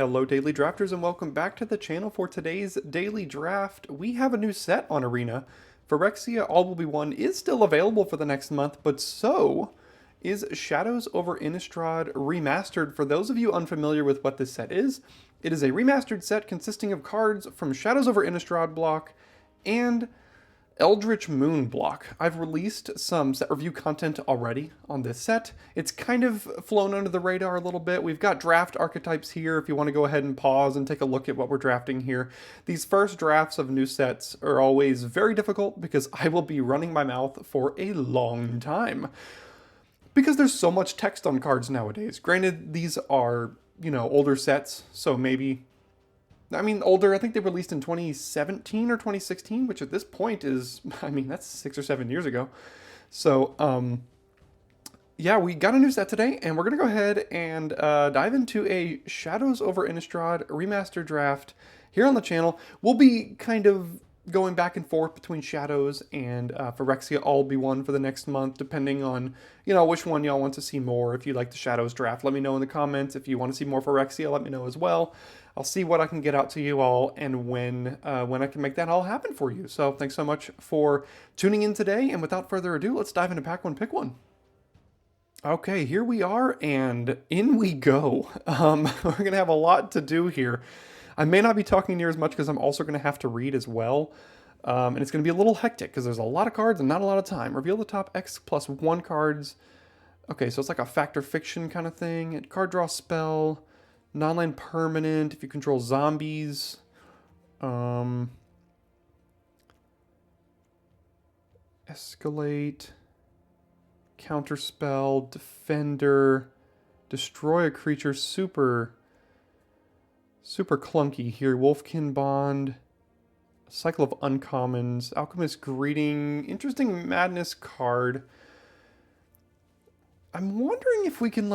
Hello Daily Drafters and welcome back to the channel for today's Daily Draft. We have a new set on Arena. Phyrexia All Will Be One is still available for the next month, but so is Shadows over Innistrad Remastered. For those of you unfamiliar with what this set is, it is a remastered set consisting of cards from Shadows over Innistrad block and Eldritch Moon block. I've released some set review content already on this set. It's kind of flown under the radar a little bit. We've got draft archetypes here if you want to go ahead and pause and take a look at what we're drafting here. These first drafts of new sets are always very difficult because I will be running my mouth for a long time. Because there's so much text on cards nowadays. Granted, these are, older sets, so maybe older. I think they were released in 2017 or 2016, which at this point is, that's 6 or 7 years ago. So, yeah, we got a new set today, and we're going to go ahead and dive into a Shadows over Innistrad remaster draft here on the channel. We'll be kind of going back and forth between Shadows and Phyrexia All Be One for the next month, depending on, which one y'all want to see more. If you like the Shadows draft, let me know in the comments. If you want to see more Phyrexia, let me know as well. I'll see what I can get out to you all and when I can make that all happen for you. So thanks so much for tuning in today. And without further ado, let's dive into Pack 1, Pick 1. Okay, here we are, and in we go. We're going to have a lot to do here. I may not be talking near as much because I'm also going to have to read as well. And it's going to be a little hectic because there's a lot of cards and not a lot of time. Reveal the top X+1 cards. Okay, so it's like a fact or fiction kind of thing. Card draw spell. Non-land permanent if you control zombies. Escalate. Counterspell. Defender. Destroy a creature. Super clunky here. Wolfkin Bond. Cycle of Uncommons. Alchemist Greeting. Interesting Madness card. I'm wondering if we can,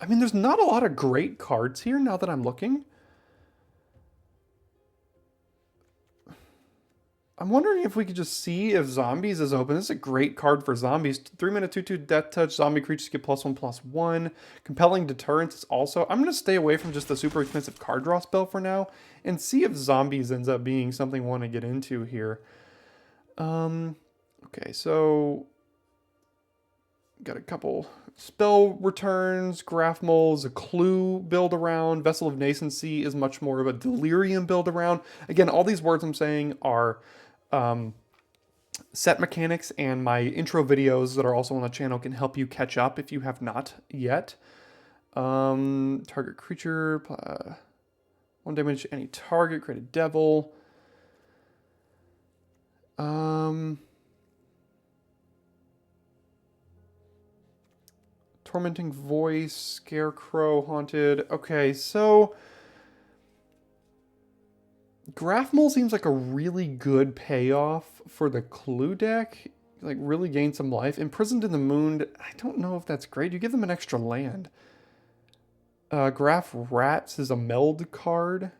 there's not a lot of great cards here now that I'm looking. I'm wondering if we could just see if Zombies is open. This is a great card for Zombies. 3-mana 2/2 Death Touch. Zombie creatures get +1/+1. Compelling Deterrence is also. I'm going to stay away from just the super expensive card draw spell for now and see if Zombies ends up being something I want to get into here. Okay, so got a couple spell returns, Graph Moles, a Clue build around. Vessel of Nascency is much more of a Delirium build around. Again, all these words I'm saying are set mechanics, and my intro videos that are also on the channel can help you catch up if you have not yet. Target creature, 1 damage to any target, create a devil. Tormenting Voice, Scarecrow, Haunted. Okay, so Graph Mole seems like a really good payoff for the Clue deck. Really gain some life. Imprisoned in the Moon, I don't know if that's great. You give them an extra land. Graph Rats is a meld card.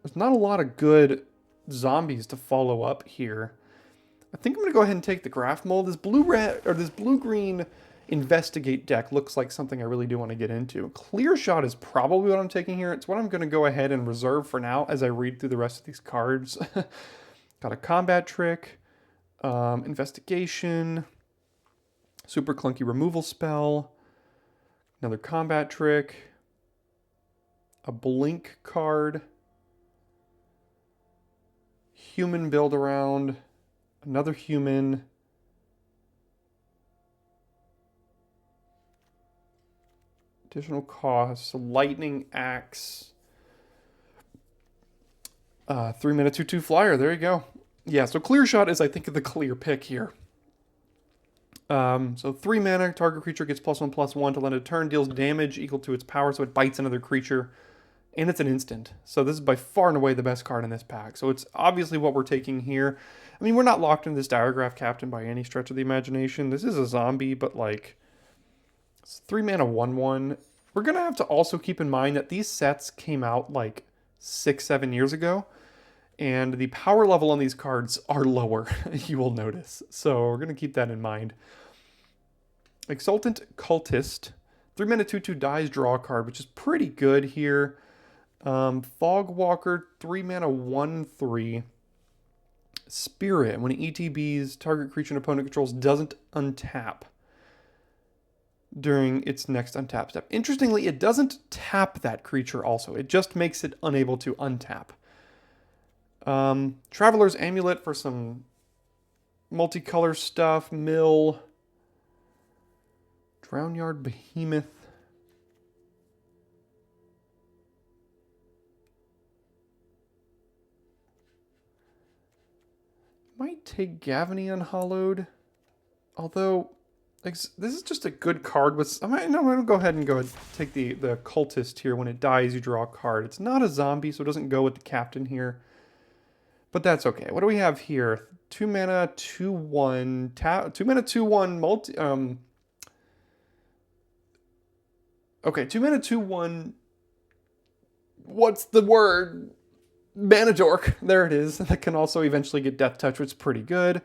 There's not a lot of good zombies to follow up here. I think I'm going to go ahead and take the Graph Mole. This blue-green Investigate deck looks like something I really do want to get into. Clear Shot is probably what I'm taking here. It's what I'm going to go ahead and reserve for now as I read through the rest of these cards. Got a Combat Trick, Investigation, super clunky removal spell, another Combat Trick, a Blink card, Human build around, another human, additional costs, Lightning Axe, 3-mana 2/2 flyer. There you go. Yeah, so Clear Shot is, I think, the clear pick here. So 3 mana, target creature gets +1/+1 till end of turn, deals damage equal to its power, so it bites another creature, and it's an instant. So this is by far and away the best card in this pack. So it's obviously what we're taking here. We're not locked into this Diregraph Captain by any stretch of the imagination. This is a zombie, but it's 3 mana 1/1. We're going to have to also keep in mind that these sets came out 6-7 years ago, and the power level on these cards are lower, you will notice. So we're going to keep that in mind. Exultant Cultist. 3 mana 2/2 dies, draw a card, which is pretty good here. Fog Walker, 3 mana 1/3. Spirit, when it ETBs, target creature an opponent controls doesn't untap during its next untap step. Interestingly, it doesn't tap that creature also. It just makes it unable to untap. Traveler's Amulet for some multicolor stuff. Mill. Drownyard Behemoth. Might take Gavany Unhallowed. Although, this is just a good card with... I'm going to go ahead and take the Cultist here. When it dies, you draw a card. It's not a zombie, so it doesn't go with the captain here. But that's okay. What do we have here? 2 mana, 2/1... 2 mana, 2/1 multi... Okay, 2 mana, 2/1... What's the word? Mana Dork. There it is. That can also eventually get Death Touch, which is pretty good.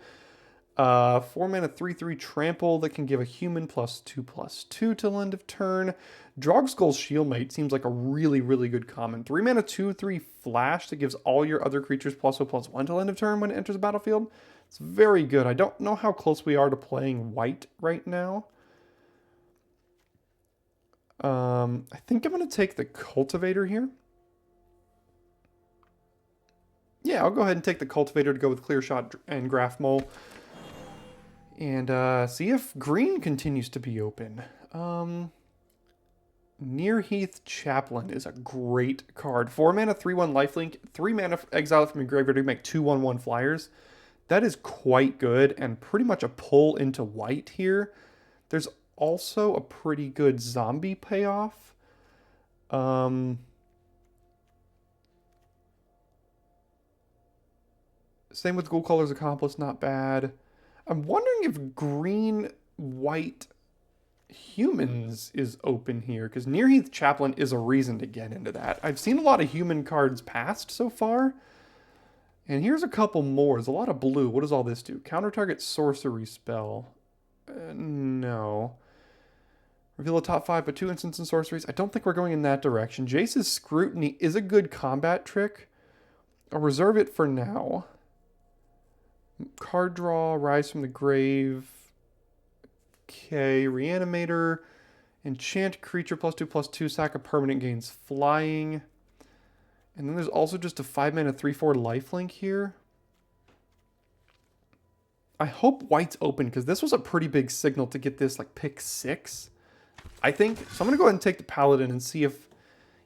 4 mana 3/3 Trample that can give a human +2/+2 till end of turn. Drogskull's Shieldmate seems like a really, really good common. 3 mana 2/3 Flash that gives all your other creatures +0/+1 till end of turn when it enters the battlefield. It's very good. I don't know how close we are to playing white right now. I think I'm going to take the Cultivator here. Yeah, I'll go ahead and take the Cultivator to go with Clear Shot and Graph Mole. And see if green continues to be open. Nearheath Chaplain is a great card. 4 mana, 3/1 lifelink, 3 mana exile from your graveyard to make 2/1/1 flyers. That is quite good and pretty much a pull into white here. There's also a pretty good zombie payoff. Same with Ghoul Caller's Accomplice, not bad. I'm wondering if green-white humans is open here, because Nearheath Chaplain is a reason to get into that. I've seen a lot of human cards passed so far, and here's a couple more. There's a lot of blue. What does all this do? Counter target sorcery spell. No. Reveal a top 5 but 2 instants and sorceries. I don't think we're going in that direction. Jace's Scrutiny is a good combat trick. I'll reserve it for now. Card draw, Rise from the Grave. Okay, Reanimator. Enchant creature +2/+2, sack a permanent, gains flying. And then there's also just a 5 mana 3/4 lifelink here. I hope white's open, because this was a pretty big signal to get this like pick 6, I think. So I'm going to go ahead and take the Paladin and see if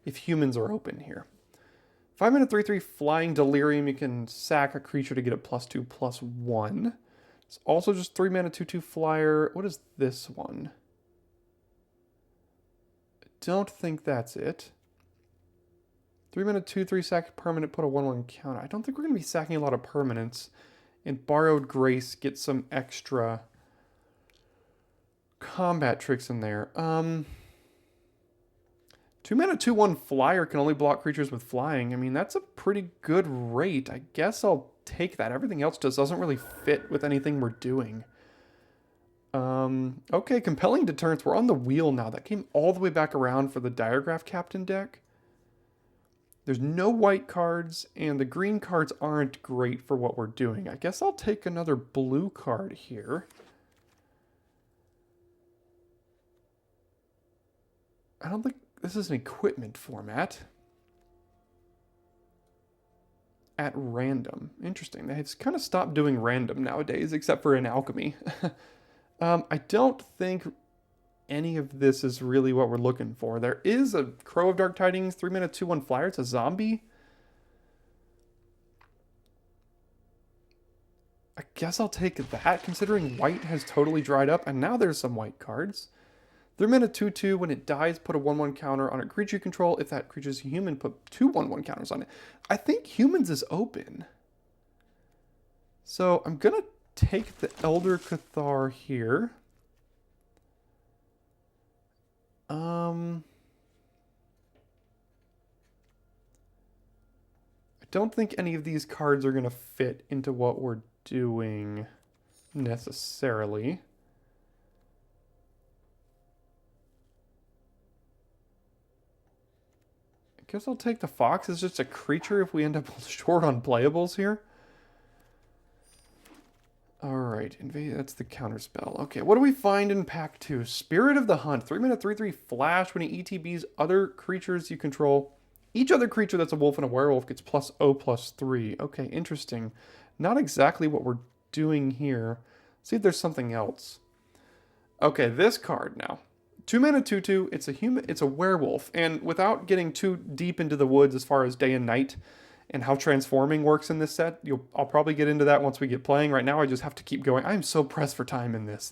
humans are open here. 5 mana 3/3 Flying Delirium. You can sack a creature to get it +2/+1. It's also just 3 mana 2/2 Flyer. What is this one? I don't think that's it. 3 mana 2/3 sack permanent, put a 1/1 counter. I don't think we're going to be sacking a lot of permanents. And Borrowed Grace gets some extra combat tricks in there. 2 mana 2/1 Flyer can only block creatures with flying. I mean, that's a pretty good rate. I guess I'll take that. Everything else just doesn't really fit with anything we're doing. Okay, Compelling Deterrence. We're on the wheel now. That came all the way back around for the Diregraph Captain deck. There's no white cards, and the green cards aren't great for what we're doing. I guess I'll take another blue card here. I don't think this is an equipment format. At random. Interesting. They've kind of stopped doing random nowadays, except for in alchemy. I don't think any of this is really what we're looking for. There is a Crow of Dark Tidings, 3 mana 2/1 Flyer. It's a zombie. I guess I'll take that, considering white has totally dried up, and now there's some white cards. 3 mana 2/2, when it dies, put a 1/1 counter on a creature you control. If that creature's a human, put 2 1/1 counters on it. I think humans is open. So I'm going to take the Elder Cathar here. I don't think any of these cards are going to fit into what we're doing necessarily. Guess I'll take the fox as just a creature if we end up short on playables here. Alright, that's the counter spell. Okay, what do we find in pack 2? Spirit of the Hunt. 3-mana 3/3 flash. When it ETBs other creatures you control. Each other creature that's a wolf and a werewolf gets +0/+3. Okay, interesting. Not exactly what we're doing here. Let's see if there's something else. Okay, this card now. 2-mana 2/2. It's a human. It's a werewolf. And without getting too deep into the woods as far as day and night and how transforming works in this set, I'll probably get into that once we get playing. Right now, I just have to keep going. I'm so pressed for time in this.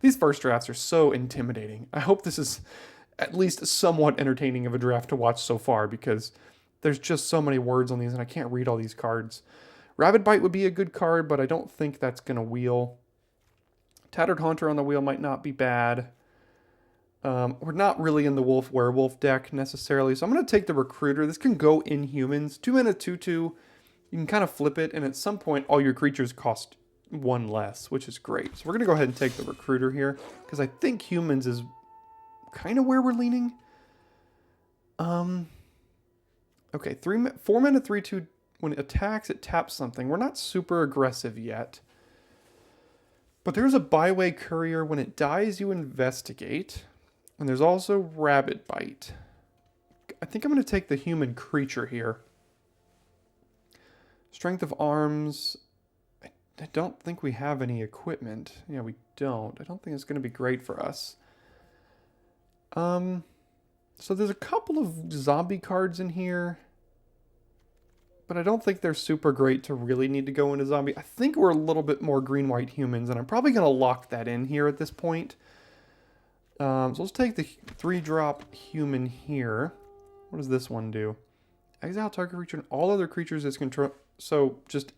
These first drafts are so intimidating. I hope this is at least somewhat entertaining of a draft to watch so far, because there's just so many words on these and I can't read all these cards. Rabid Bite would be a good card, but I don't think that's going to wheel. Tattered Haunter on the wheel might not be bad. We're not really in the wolf-werewolf deck necessarily, so I'm going to take the Recruiter. This can go in humans. 2-mana 2/2. You can kind of flip it, and at some point, all your creatures cost 1 less, which is great. So we're going to go ahead and take the Recruiter here, because I think humans is kind of where we're leaning. Okay, 4-mana 3/2. When it attacks, it taps something. We're not super aggressive yet. But there's a Byway Courier. When it dies, you investigate. And there's also Rabid Bite. I think I'm going to take the human creature here. Strength of Arms. I don't think we have any equipment. Yeah, we don't. I don't think it's going to be great for us. So there's a couple of zombie cards in here. But I don't think they're super great to really need to go into zombie. I think we're a little bit more green-white humans, and I'm probably going to lock that in here at this point. So let's take the 3-drop human here. What does this one do? Exile target creature and all other creatures is control. So just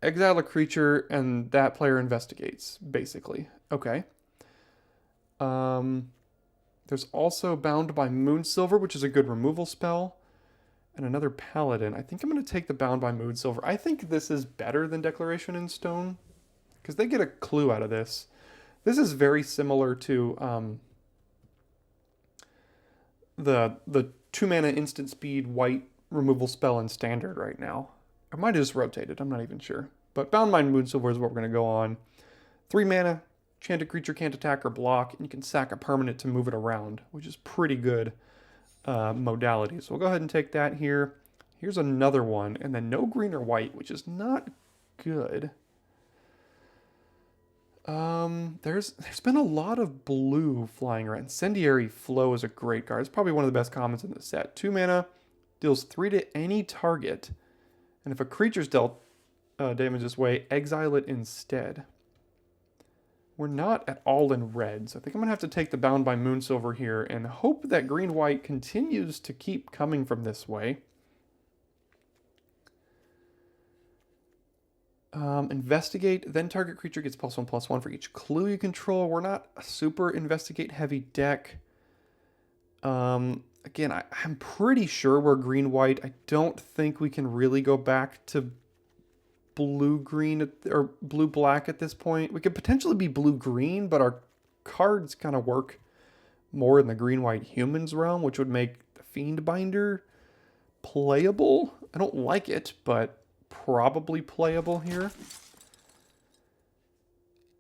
exile a creature and that player investigates, basically. Okay. There's also Bound by Moonsilver, which is a good removal spell. And another Paladin. I think I'm going to take the Bound by Moonsilver. I think this is better than Declaration in Stone, because they get a clue out of this. This is very similar to the 2-mana instant speed white removal spell in Standard right now. I might have just rotated. I'm not even sure. But Bound by Moonsilver is what we're going to go on. 3 mana, enchanted creature can't attack or block, and you can sack a permanent to move it around, which is pretty good modality. So we'll go ahead and take that here. Here's another one, and then no green or white, which is not good. There's been a lot of blue flying around. Incendiary Flow is a great card. It's probably one of the best commons in the set. 2 mana, deals 3 to any target, and if a creature's dealt damage this way, exile it instead. We're not at all in red, so I think I'm going to have to take the Bound by Moonsilver here and hope that green-white continues to keep coming from this way. Investigate, then target creature gets +1/+1 for each clue you control. We're not a super investigate-heavy deck. Again, I'm pretty sure we're green-white. I don't think we can really go back to blue-green or blue-black at this point. We could potentially be blue-green, but our cards kind of work more in the green-white humans realm, which would make the Fiendbinder playable. I don't like it, but probably playable here.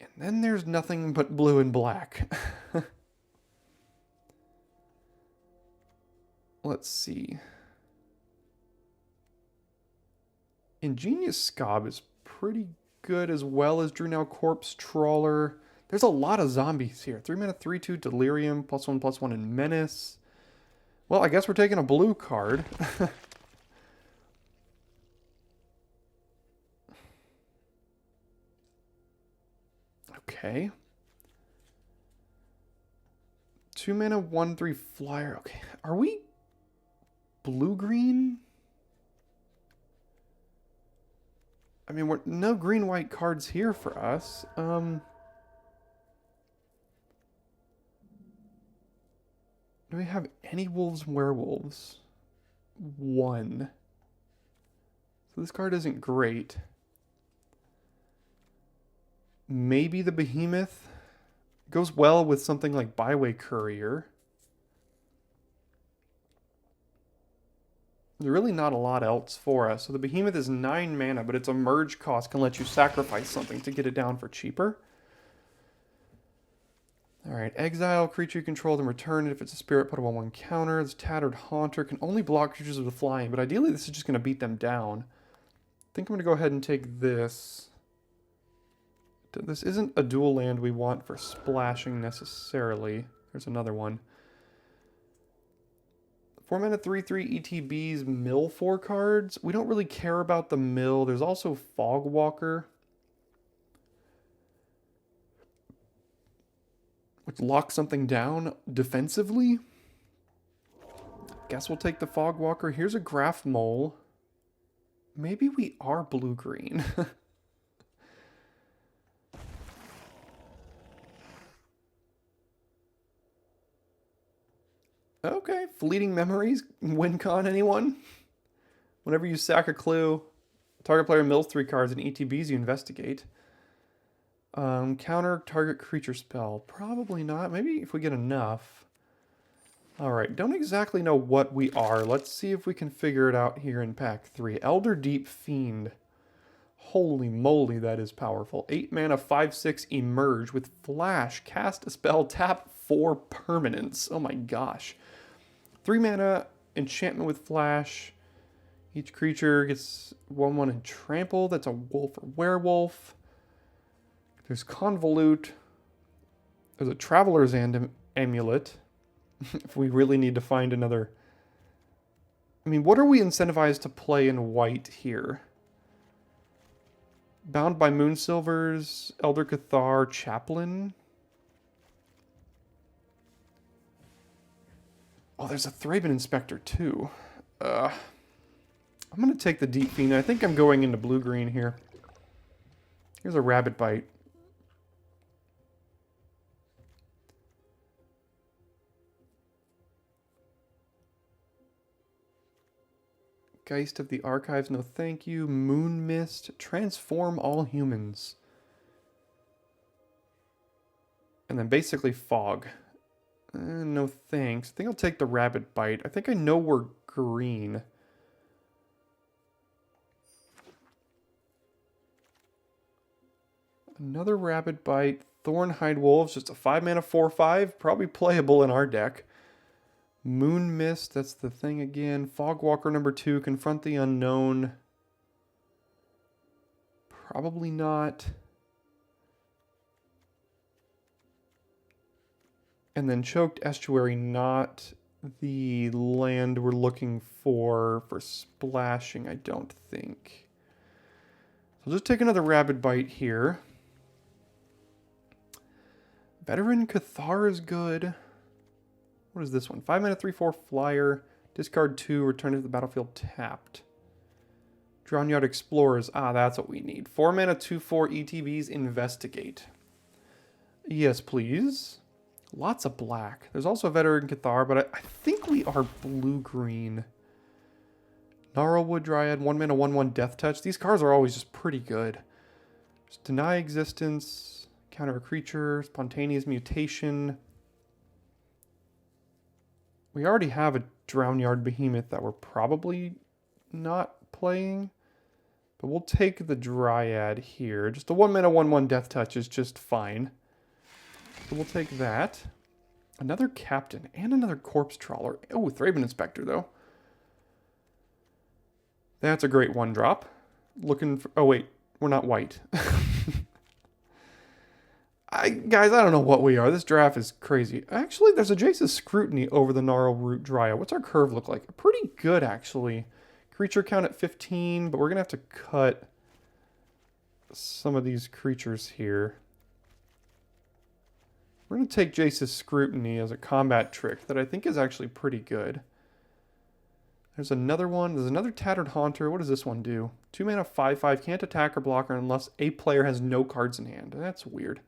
And then there's nothing but blue and black. Let's see. Ingenious Scob is pretty good, as well as Drew Now Corpse Trawler. There's a lot of zombies here. 3 mana 3/2 Delirium, +1/+1 and Menace. Well, I guess we're taking a blue card. Okay. 2 mana 1/3 flyer. Okay. Are we blue-green? I mean, we're no green-white cards here for us. Do we have any wolves and werewolves? 1. So this card isn't great. Maybe the Behemoth goes well with something like Byway Courier. There's really not a lot else for us. So the Behemoth is 9 mana, but its a merge cost can let you sacrifice something to get it down for cheaper. Alright, exile creature you control, then return it. If it's a spirit, put a 1/1 counter. This Tattered Haunter can only block creatures with flying, but ideally this is just going to beat them down. I think I'm going to go ahead and take this. This isn't a dual land we want for splashing necessarily. There's another one. 4 mana 3/3 ETBs, mill 4 cards. We don't really care about the mill. There's also Fogwalker, which locks something down defensively. Guess we'll take the Fogwalker. Here's a Graph Mole. Maybe we are blue-green. Okay, Fleeting Memories. WinCon, anyone? Whenever you sack a clue, target player mills 3 cards and ETBs you investigate. Counter target creature spell. Probably not. Maybe if we get enough. Alright, don't exactly know what we are. Let's see if we can figure it out here in pack 3. Elder Deep Fiend. Holy moly, that is powerful. 8 mana, 5/6 emerge with flash. Cast a spell, tap 4 permanents. Oh my gosh. 3 mana, enchantment with flash. Each creature gets 1/1 and trample. That's a wolf or werewolf. There's Convolute. There's a Traveler's Amulet. If we really need to find another. I mean, what are we incentivized to play in white here? Bound by Moonsilvers, Elder Cathar, Chaplain. Oh, there's a Thraben Inspector too. I'm going to take the Deep Fiend. I think I'm going into blue-green here. Here's a Rabbit Bite. Geist of the Archives, no thank you. Moon Mist, transform all humans. And then basically Fog. No thanks. I think I'll take the Rabbit Bite. I think I know we're green. Another Rabbit Bite. Thornhide Wolves, just a 5 mana 4/5. Probably playable in our deck. Moon Mist, that's the thing again. Fogwalker number 2, Confront the Unknown. Probably not. And then Choked Estuary, not the land we're looking for splashing, I don't think. So I'll just take another Rabbit Bite here. Veteran Cathar is good. What is this one? 5 mana 3/4 flyer. Discard 2, return it to the battlefield tapped. Drownyard Explorers. Ah, that's what we need. 4 mana 2/4 ETBs, investigate. Yes, please. Lots of black. There's also a Veteran Cathar, but I think we are blue-green. Gnarlwood Dryad, 1 mana 1/1 Death Touch. These cards are always just pretty good. Just Deny Existence, counter a creature, Spontaneous Mutation. We already have a Drownyard Behemoth that we're probably not playing. But we'll take the Dryad here. Just a 1 mana 1/1 Death Touch is just fine. So we'll take that. Another Captain and another Corpse Trawler. Oh, Thraben Inspector though. That's a great 1-drop. Looking for... Oh wait, we're not white. Guys, I don't know what we are. This draft is crazy. Actually, there's a Jace's Scrutiny over the Gnarlroot Dryad. What's our curve look like? Pretty good, actually. Creature count at 15, but we're going to have to cut some of these creatures here. We're going to take Jace's Scrutiny as a combat trick that I think is actually pretty good. There's another one. There's another Tattered Haunter. What does this one do? 2 mana 5/5. Can't attack or block unless a player has no cards in hand. That's weird.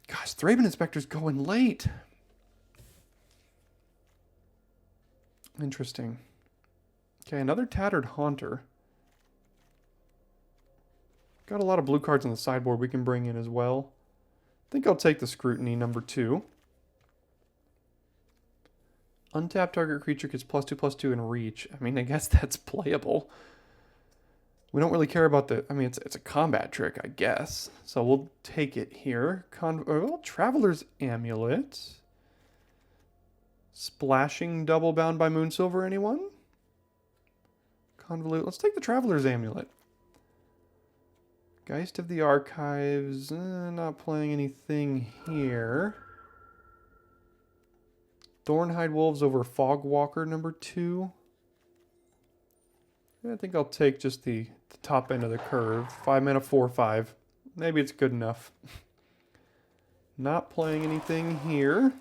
Gosh, Thraben Inspector's going late. Interesting. Okay, another Tattered Haunter. Got a lot of blue cards on the sideboard we can bring in as well. I think I'll take the Scrutiny number 2. Untap target creature gets +2/+2 in reach. I mean, I guess that's playable. We don't really care about the... I mean, it's a combat trick, I guess. So we'll take it here. Traveler's Amulet. Splashing Double Bound by Moonsilver, anyone? Convolute. Let's take the Traveler's Amulet. Geist of the Archives. Not playing anything here. Thornhide Wolves over Fogwalker #2. I think I'll take just the top end of the curve. 5 mana, 4/5. Maybe it's good enough. Not playing anything here.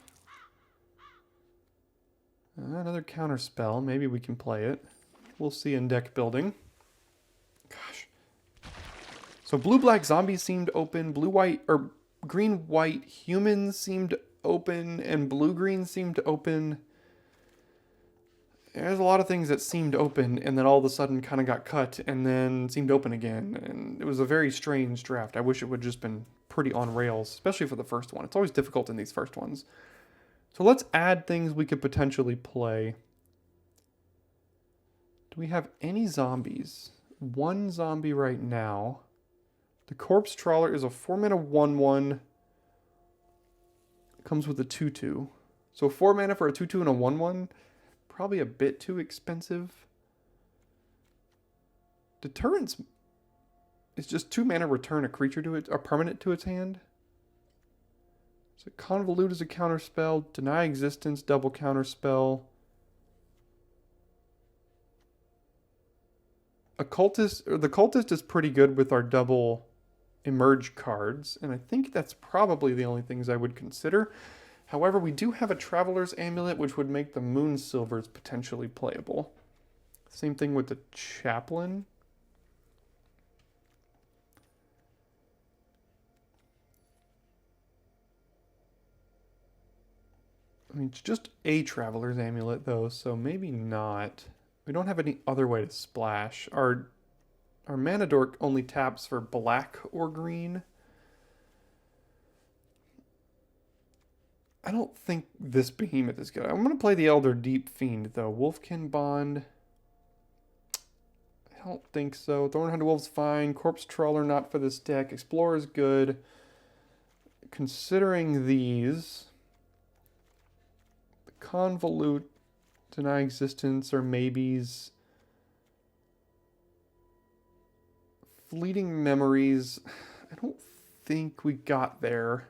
Another counter spell. Maybe we can play it. We'll see in deck building. Gosh. So blue-black zombies seemed open. Blue-white or green-white humans seemed open, and blue-green seemed open. There's a lot of things that seemed open and then all of a sudden kind of got cut and then seemed open again. And it was a very strange draft. I wish it would just been pretty on rails, especially for the first one. It's always difficult in these first ones. So let's add things we could potentially play. Do we have any zombies? One zombie right now. The Corpse Trawler is a 4 mana 1/1. Comes with a 2/2. So 4 mana for a 2/2 and a 1/1. Probably a bit too expensive. Deterrence is just 2 mana, return a creature to it, a permanent to its hand. So Convolute is a counter spell. Deny Existence, double counter spell. The Cultist is pretty good with our double emerge cards, and I think that's probably the only things I would consider. However, we do have a Traveler's Amulet, which would make the Moonsilvers potentially playable. Same thing with the Chaplain. I mean, it's just a Traveler's Amulet, though, so maybe not. We don't have any other way to splash. Our Mana Dork only taps for black or green. I don't think this Behemoth is good. I'm going to play the Elder Deep Fiend, though. Wolfkin Bond. I don't think so. Thornhide Wolf's fine. Corpse Trawler not for this deck. Explorer's good. Considering these, the Convolute, Deny Existence, or maybes. Fleeting Memories. I don't think we got there.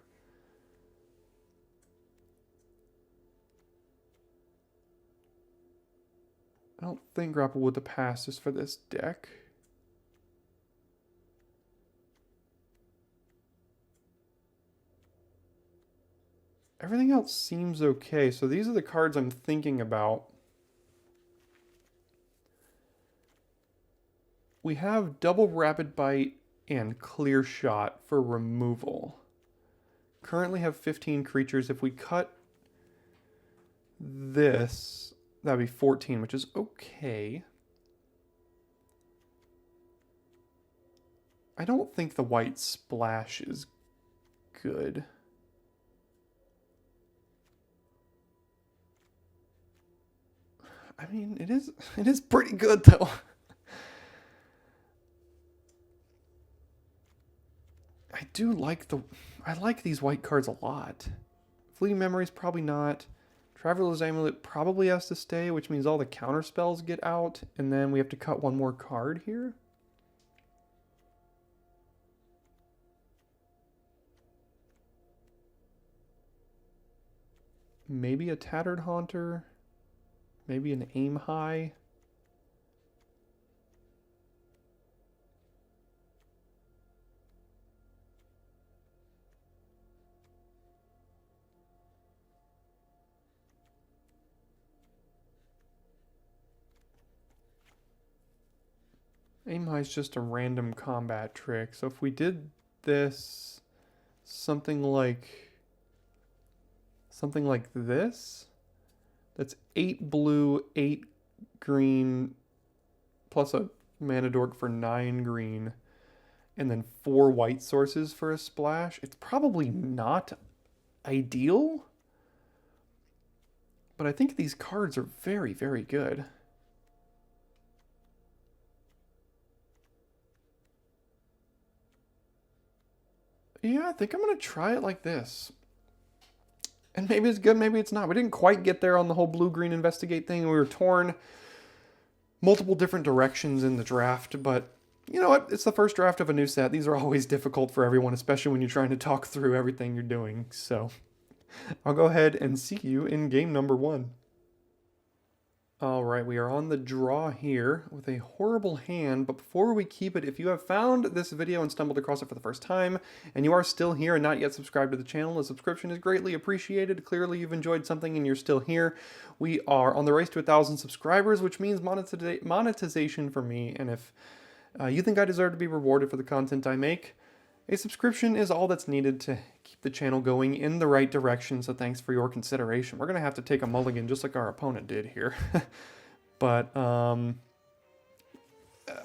I don't think Grapple with the Past is for this deck. Everything else seems okay. So these are the cards I'm thinking about. We have Double Rapid Bite and Clear Shot for removal. Currently have 15 creatures. If we cut this, that'd be 14, which is okay. I don't think the white splash is good. I mean, it is pretty good though. I like these white cards a lot. Fleeting Memories probably not. Traveler's Amulet probably has to stay, which means all the counter spells get out, and then we have to cut one more card here. Maybe a Tattered Haunter. Maybe an Aim High. Aim High is just a random combat trick. So if we did this, something like this, that's 8 blue, 8 green, plus a Mana Dork for 9 green, and then 4 white sources for a splash. It's probably not ideal, But I think these cards are very, very good. Yeah, I think I'm going to try it like this. And maybe it's good, maybe it's not. We didn't quite get there on the whole blue-green investigate thing. We were torn multiple different directions in the draft, but you know what? It's the first draft of a new set. These are always difficult for everyone, especially when you're trying to talk through everything you're doing. So I'll go ahead and see you in game number 1. All right, we are on the draw here with a horrible hand, but before we keep it, if you have found this video and stumbled across it for the first time, and you are still here and not yet subscribed to the channel, a subscription is greatly appreciated. Clearly you've enjoyed something and you're still here. We are on the race to 1,000 subscribers, which means monetization for me, and if you think I deserve to be rewarded for the content I make, a subscription is all that's needed to keep the channel going in the right direction, so thanks for your consideration. We're going to have to take a mulligan just like our opponent did here. But,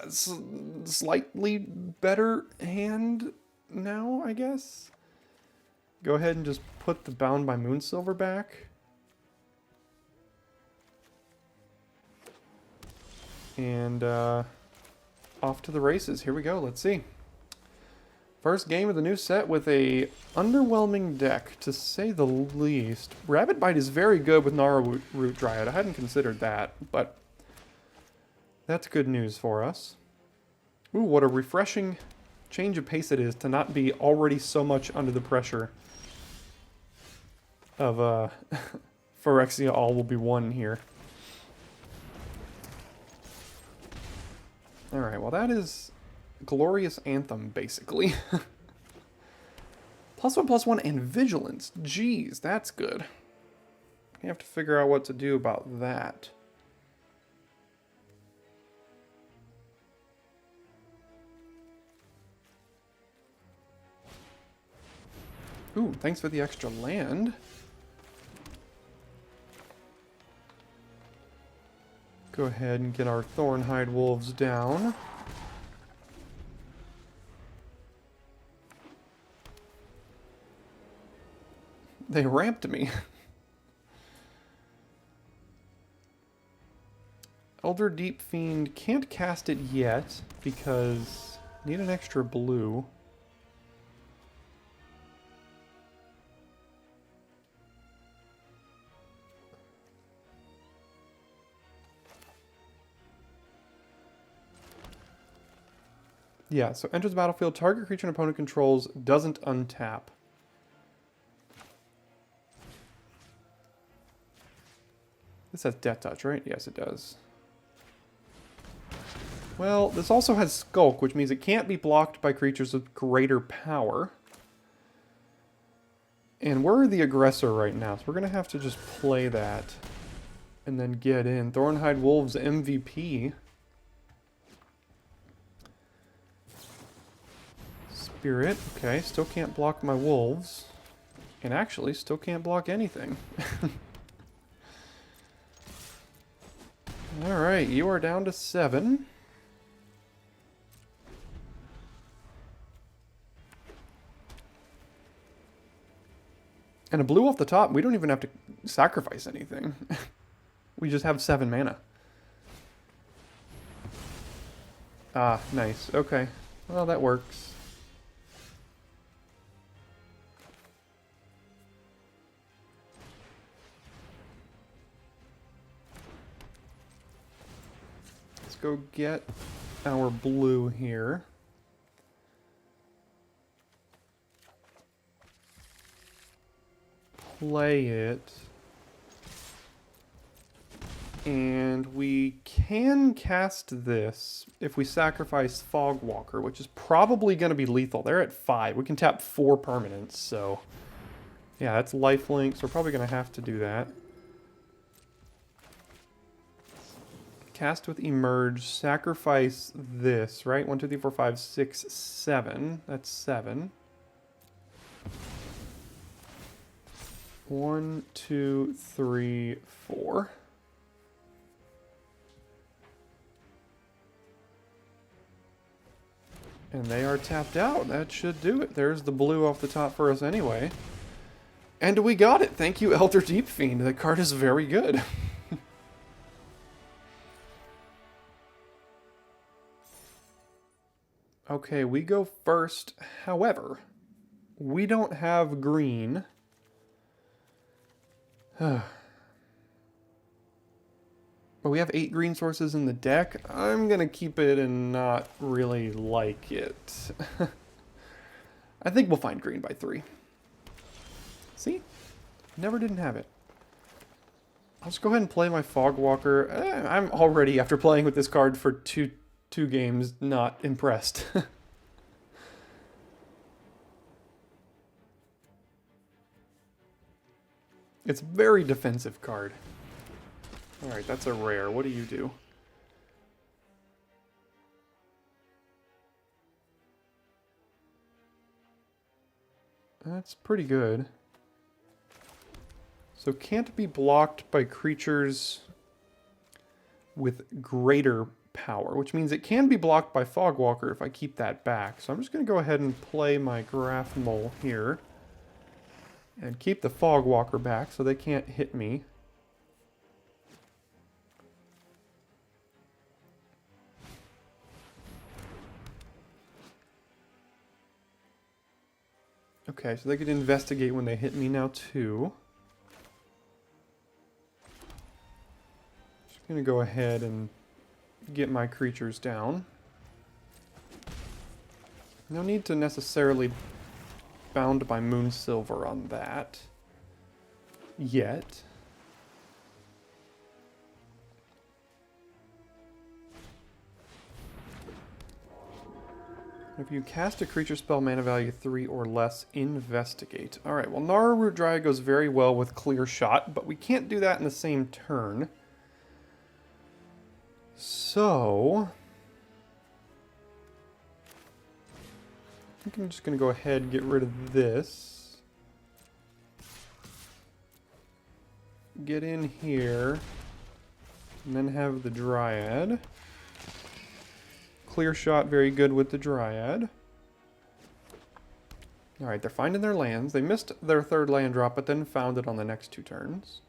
slightly better hand now, I guess. Go ahead and just put the Bound by Moonsilver back. And, off to the races. Here we go. Let's see. First game of the new set with a underwhelming deck, to say the least. Rabbit Bite is very good with Gnarl Root Dryad. I hadn't considered that, but that's good news for us. Ooh, what a refreshing change of pace it is to not be already so much under the pressure of Phyrexia All Will Be One here. Alright, well that is Glorious Anthem, basically. +1/+1 and Vigilance. Jeez, that's good. You have to figure out what to do about that. Ooh, thanks for the extra land. Go ahead and get our Thornhide Wolves down. They ramped me. Elder Deep Fiend can't cast it yet because need an extra blue. Yeah, so enters the battlefield, target creature an opponent controls doesn't untap. This has Death Touch, right? Yes, it does. Well, this also has Skulk, which means it can't be blocked by creatures with greater power. And we're the aggressor right now, so we're going to have to just play that and then get in. Thornhide Wolves MVP. Spirit, okay, still can't block my wolves. And actually, still can't block anything. Alright, you are down to 7. And a blue off the top, we don't even have to sacrifice anything. We just have 7 mana. Ah, nice. Okay. Well, that works. Let's go get our blue here. Play it. And we can cast this if we sacrifice Fogwalker, which is probably going to be lethal. They're at 5. We can tap 4 permanents, so yeah, that's lifelink, so we're probably going to have to do that. Cast with Emerge, sacrifice this, right? 1, 2, 3, 4, 5, 6, 7. That's 7. 1, 2, 3, 4. And they are tapped out. That should do it. There's the blue off the top for us anyway. And we got it! Thank you, Elder Deep Fiend. That card is very good. Okay, we go first. However, we don't have green. But we have 8 green sources in the deck. I'm gonna keep it and not really like it. I think we'll find green by 3. See? Never didn't have it. I'll just go ahead and play my Fogwalker. I'm already, after playing with this card for two games, not impressed. It's a very defensive card. Alright, that's a rare. What do you do? That's pretty good. So can't be blocked by creatures with greater power, which means it can be blocked by Fogwalker if I keep that back. So I'm just going to go ahead and play my Graph Mole here. And keep the Fogwalker back so they can't hit me. Okay, so they could investigate when they hit me now too. Just gonna go ahead and get my creatures down. No need to necessarily bound by Moonsilver on that yet. If you cast a creature spell mana value 3 or less, investigate. Alright, well Nararoot Dryad goes very well with Clear Shot, but we can't do that in the same turn. So I think I'm just going to go ahead and get rid of this. Get in here. And then have the Dryad. Clear Shot, very good with the Dryad. Alright, they're finding their lands. They missed their 3rd land drop, but then found it on the next 2 turns.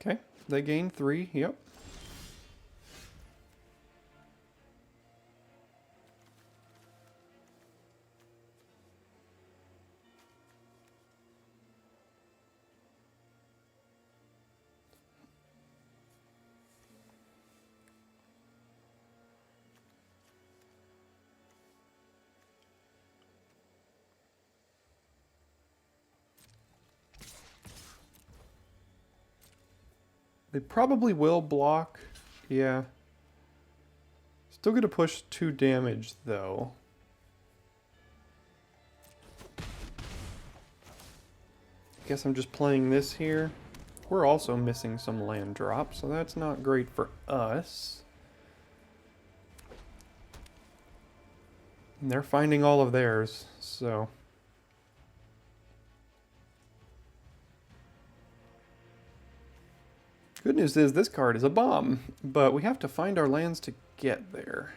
Okay, they gained 3, yep. They probably will block. Yeah. Still going to push 2 damage, though. Guess I'm just playing this here. We're also missing some land drops, so that's not great for us. And they're finding all of theirs, so... Good news is this card is a bomb, but we have to find our lands to get there.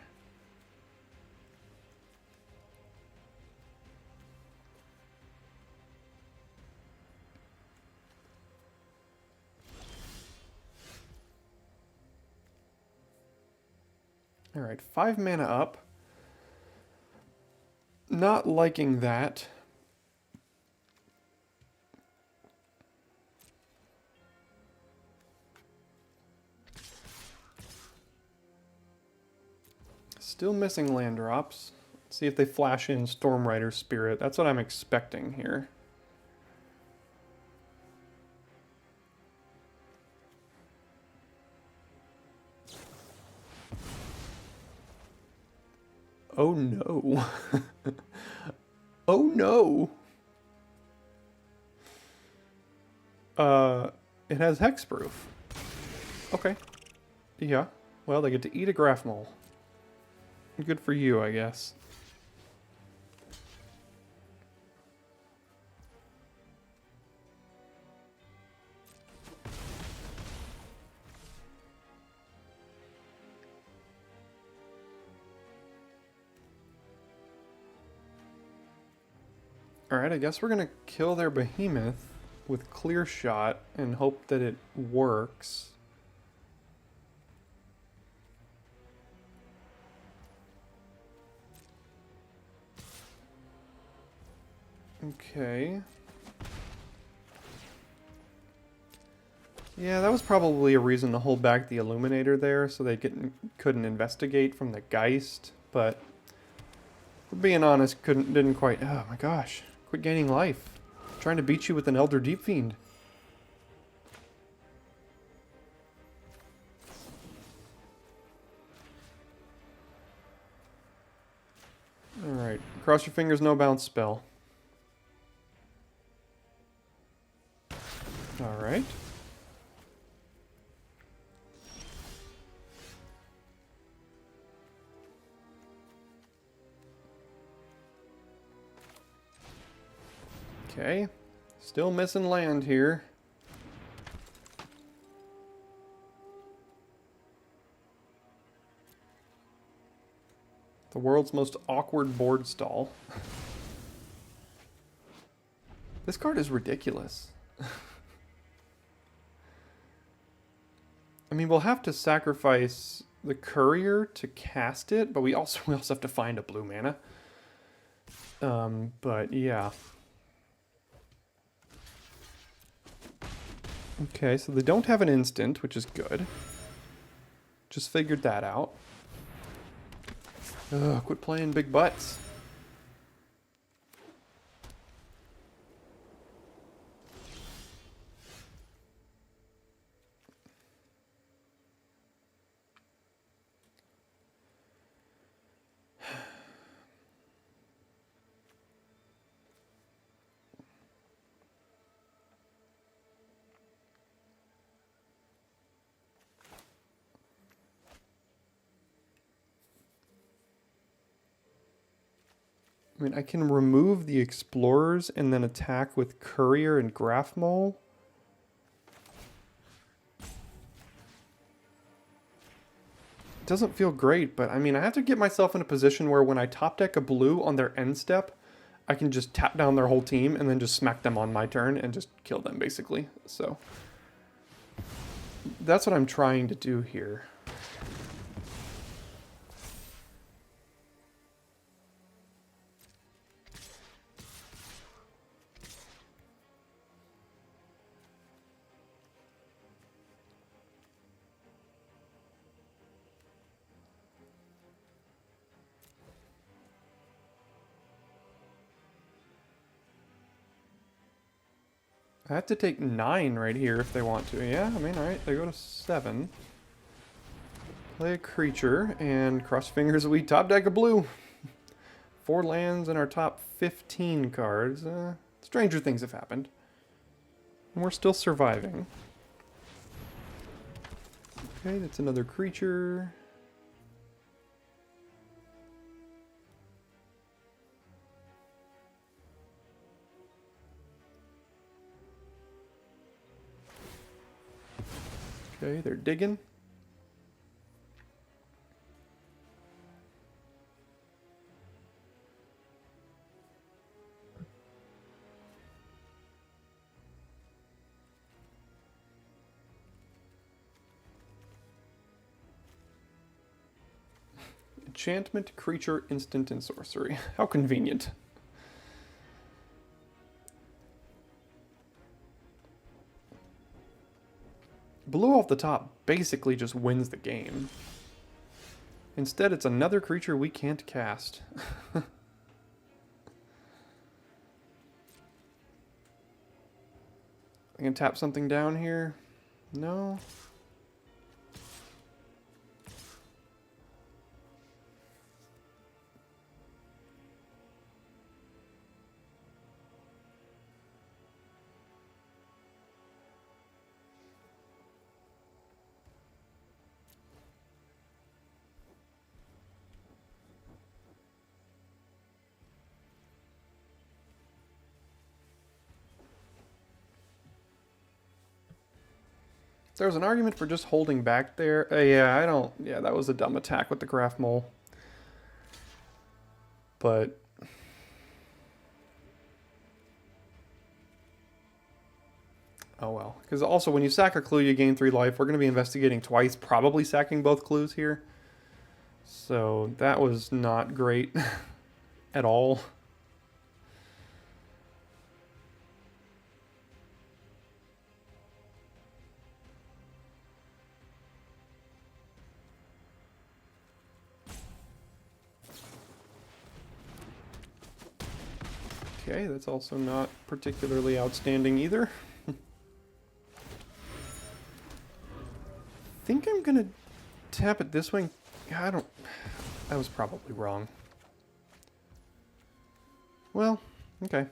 Alright, 5 mana up. Not liking that. Still missing land drops. Let's see if they flash in Stormrider Spirit. That's what I'm expecting here. Oh no. Oh no. It has hexproof. Okay. Yeah. Well, they get to eat a Graph Mole. Good for you, I guess. Alright, I guess we're gonna kill their behemoth with clear shot and hope that it works. Okay. Yeah, that was probably a reason to hold back the Illuminator there so they couldn't investigate from the Geist, but for being honest, didn't quite. Oh my gosh. Quit gaining life. I'm trying to beat you with an Elder Deep Fiend. Alright. Cross your fingers, no bounce spell. Alright. Okay. Still missing land here. The world's most awkward board stall. This card is ridiculous. I mean, we'll have to sacrifice the Courier to cast it, but we also have to find a blue mana. But yeah. Okay, so they don't have an instant, which is good. Just figured that out. Ugh, quit playing big butts. I mean, I can remove the Explorers and then attack with Courier and Graph Mole. It doesn't feel great, but I mean, I have to get myself in a position where when I top deck a blue on their end step, I can just tap down their whole team and then just smack them on my turn and just kill them, basically. So that's what I'm trying to do here. I have to take 9 right here if they want to. Yeah, I mean, alright, they go to 7. Play a creature, and cross fingers we top deck a blue. 4 lands in our top 15 cards. Stranger things have happened. And we're still surviving. Okay, that's another creature. Okay, they're digging. Enchantment, creature, instant, and sorcery. How convenient. Blue off the top basically just wins the game. Instead, it's another creature we can't cast. I can tap something down here. No. There's an argument for just holding back there. Yeah, that was a dumb attack with the Graph Mole. But Oh well. Because also, when you sack a clue, you gain 3 life. We're going to be investigating twice, probably sacking both clues here. So that was not great at all. Okay, that's also not particularly outstanding either. I think I'm gonna tap it this way. I don't... I was probably wrong. Well, okay.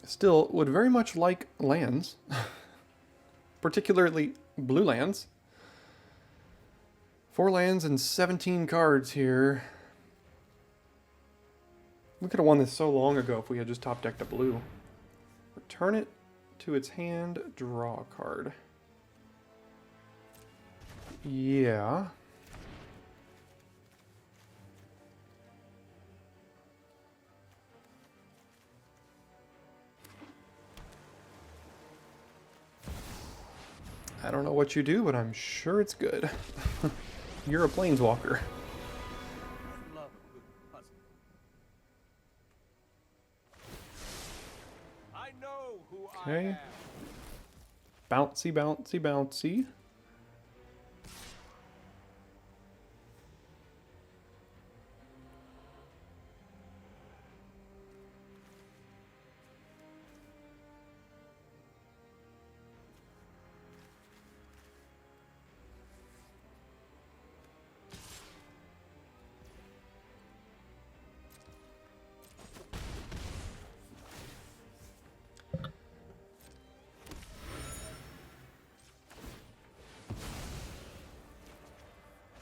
Still, would very much like lands. Particularly blue lands. 4 lands and 17 cards here. We could have won this so long ago if we had just top decked a blue. Return it to its hand, draw a card. Yeah. I don't know what you do, but I'm sure it's good. You're a planeswalker. Okay. Bouncy, bouncy, bouncy.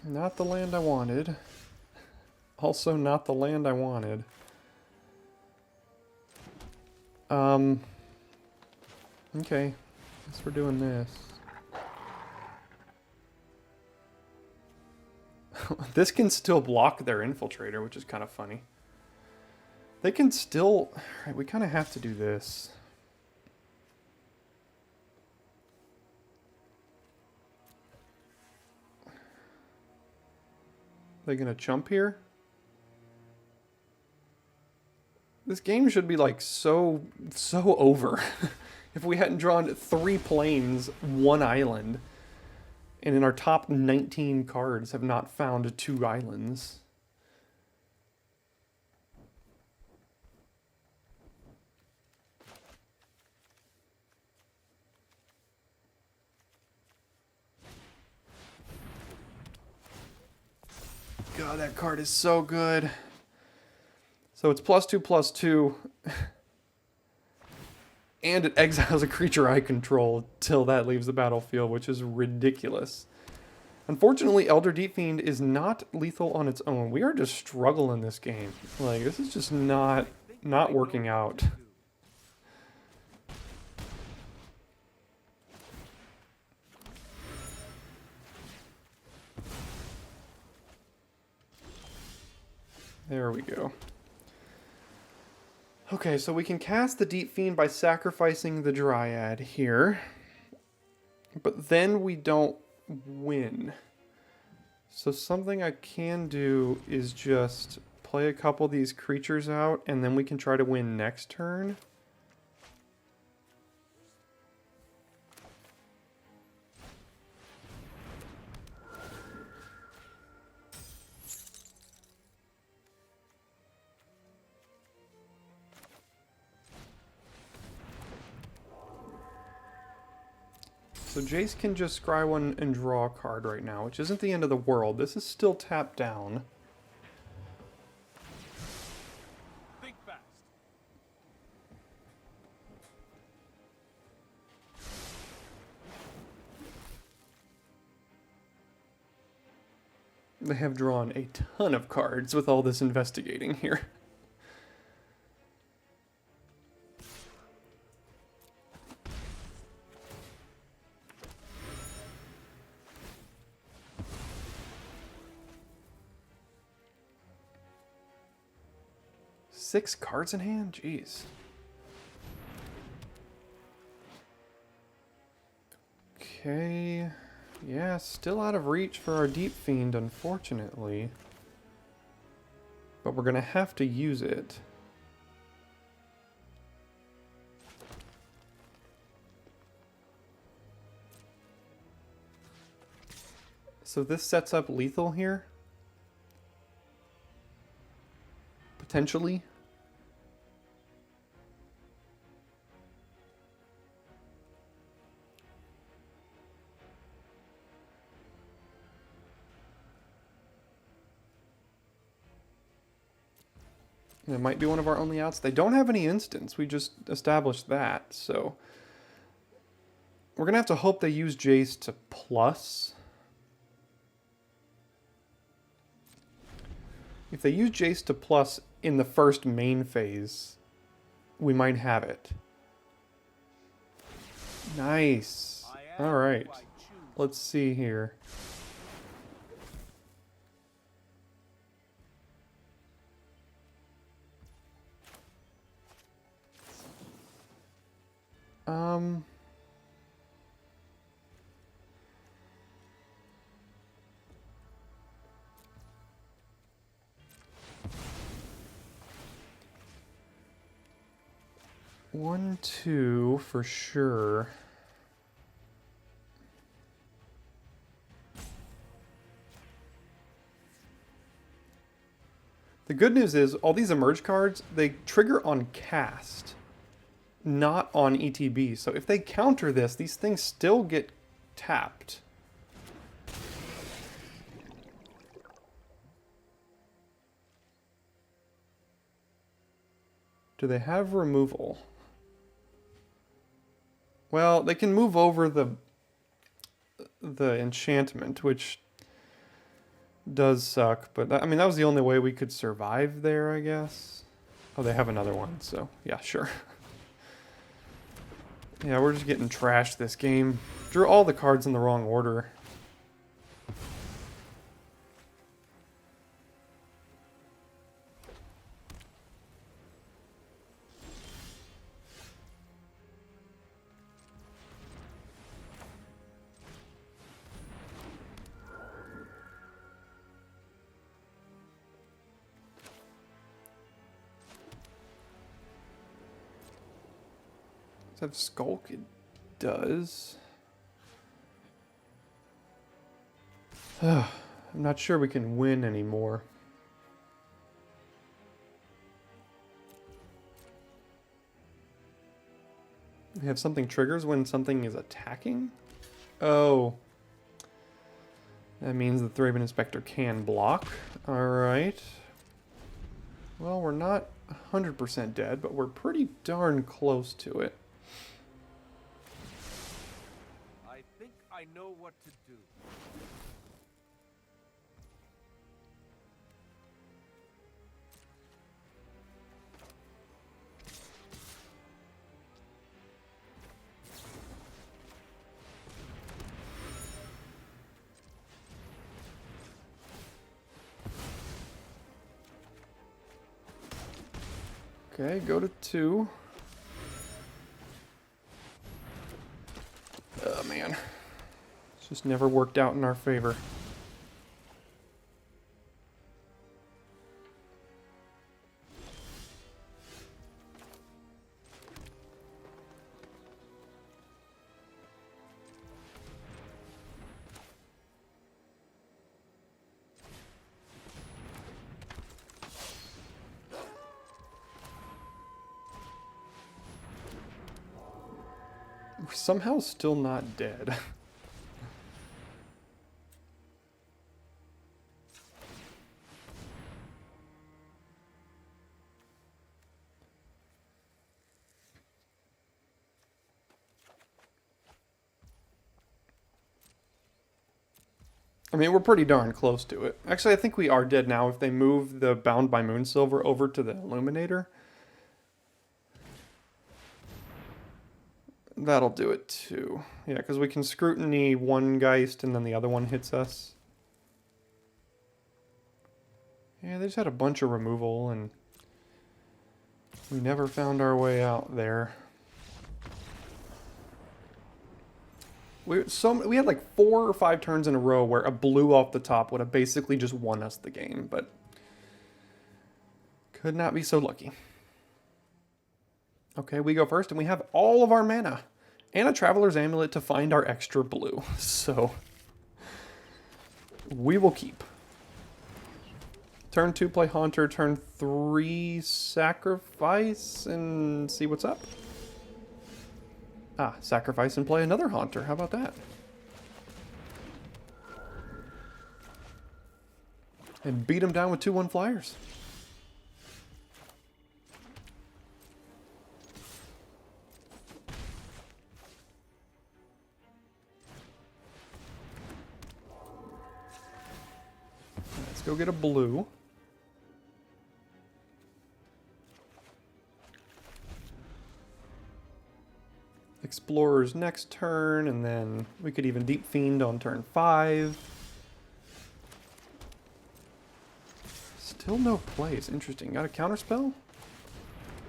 Not the land I wanted. Also not the land I wanted. Okay. Guess we're doing this. This can still block their infiltrator, which is kind of funny. They can still... Alright, we kind of have to do this. They gonna chump here? This game should be like so over. If we hadn't drawn 3 planes, 1 island, and in our top 19 cards have not found 2 islands. God, that card is so good. So it's +2/+2. And it exiles a creature I control till that leaves the battlefield, which is ridiculous. Unfortunately, Elder Deep Fiend is not lethal on its own. We are just struggling this game. Like, this is just not working out. There we go. Okay, so we can cast the Deep Fiend by sacrificing the Dryad here. But then we don't win. So something I can do is just play a couple of these creatures out, and then we can try to win next turn. So Jace can just scry one and draw a card right now, which isn't the end of the world. This is still tapped down. Think fast. They have drawn a ton of cards with all this investigating here. 6 cards in hand? Jeez. Okay. Yeah, still out of reach for our Deep Fiend, unfortunately. But we're going to have to use it. So this sets up lethal here? Potentially? It might be one of our only outs. They don't have any instants. We just established that, so... We're going to have to hope they use Jace to plus. If they use Jace to plus in the first main phase, we might have it. Nice. Alright. Let's see here. One, two, for sure. The good news is, all these emerge cards, they trigger on cast, not on ETB. So if they counter this, these things still get tapped. Do they have removal? Well, they can move over the enchantment, which does suck, but I mean, that was the only way we could survive there, I guess. Oh, they have another one, so yeah, sure. Yeah, we're just getting trashed this game. Drew all the cards in the wrong order. Does it have Skulk? It does. I'm not sure we can win anymore. We have something triggers when something is attacking? Oh. That means the Thraben Inspector can block. Alright. Well, we're not 100% dead, but we're pretty darn close to it. I think I know what to do. Okay, go to 2. Oh, man. It's just never worked out in our favor. We're somehow still not dead. I mean, we're pretty darn close to it. Actually, I think we are dead now if they move the Bound by Moonsilver over to the Illuminator. That'll do it too. Yeah, because we can scrutiny one Geist and then the other one hits us. Yeah, they just had a bunch of removal and We never found our way out there. We had like 4 or 5 turns in a row where a blue off the top would have basically just won us the game, but could not be so lucky. Okay, we go first, and we have all of our mana and a Traveler's Amulet to find our extra blue. So we will keep. Turn 2, play Haunter. Turn 3, sacrifice and see what's up. Ah, sacrifice and play another Haunter. How about that? And beat him down with 2/1 flyers. Let's go get a blue. Explorers next turn, and then we could even Deep Fiend on turn 5. Still no plays. Interesting. Got a counterspell?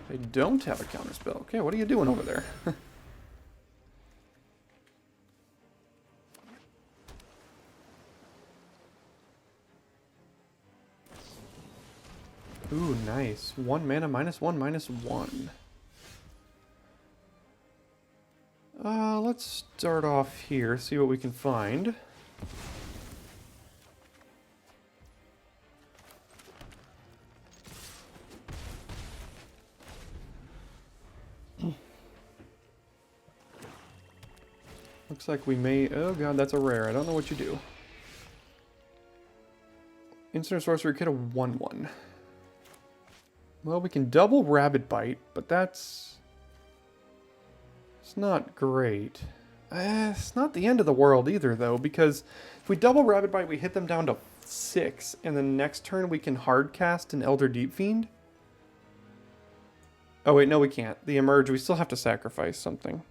They don't have a counterspell. Okay, what are you doing over there? Ooh, nice. 1 mana, -1/-1. Let's start off here, see what we can find. Looks like we may... Oh god, that's a rare. I don't know what you do. Instant sorcery, get a 1/1. Well, we can double Rabid Bite, but that's... It's not great. It's not the end of the world either, though, because if we double Rabid Bite, we hit them down to 6, and then next turn we can hard cast an Elder Deep Fiend. Oh wait, no we can't. The Emerge, we still have to sacrifice something.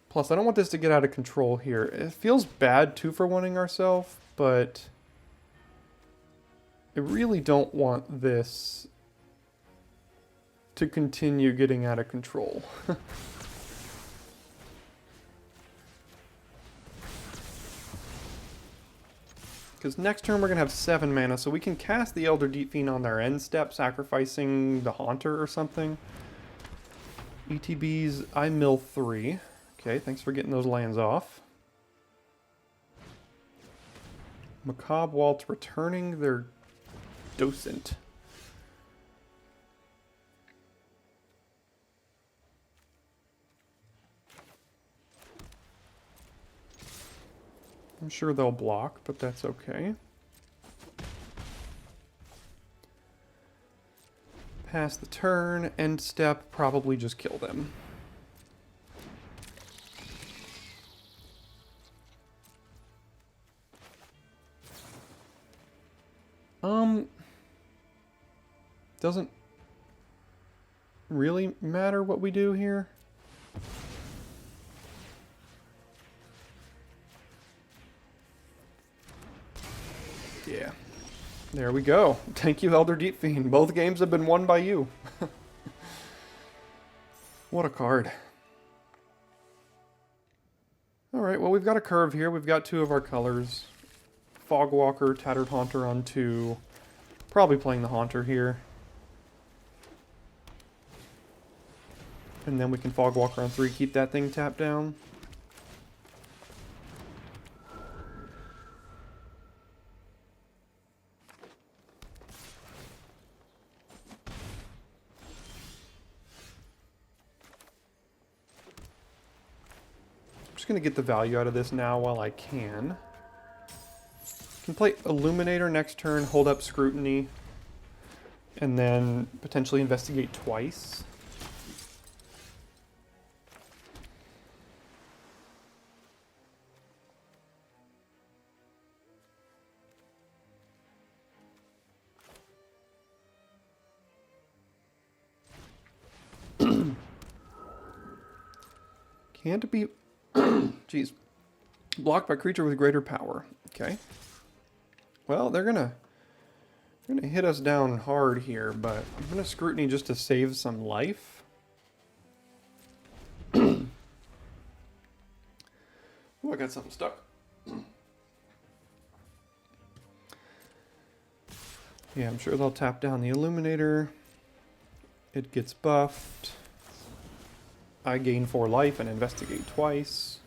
Plus, I don't want this to get out of control here. It feels bad, 2-for-1ing ourselves, but I really don't want this to continue getting out of control. Because next turn we're going to have 7 mana, so we can cast the Elder Deep Fiend on their end step, sacrificing the Haunter or something. ETBs, I mill 3. Okay, thanks for getting those lands off. Macabre Waltz returning their Docent. I'm sure they'll block, but that's okay. Pass the turn, end step, probably just kill them. Doesn't really matter what we do here. Yeah. There we go. Thank you, Elder Deep Fiend. Both games have been won by you. What a card. Alright, well we've got a curve here. We've got 2 of our colors. Fogwalker, Tattered Haunter on 2. Probably playing the Haunter here. And then we can Fogwalker on 3, keep that thing tapped down. I'm just going to get the value out of this now while I can. Can play Illuminator next turn, hold up Scrutiny, and then potentially investigate twice. Can't be... Jeez. Blocked by creature with greater power. Okay. Well, they're gonna Gonna hit us down hard here, but I'm gonna scrutiny just to save some life. Oh, I got something stuck. Yeah, I'm sure they'll tap down the Illuminator. It gets buffed. I gain 4 life and investigate twice.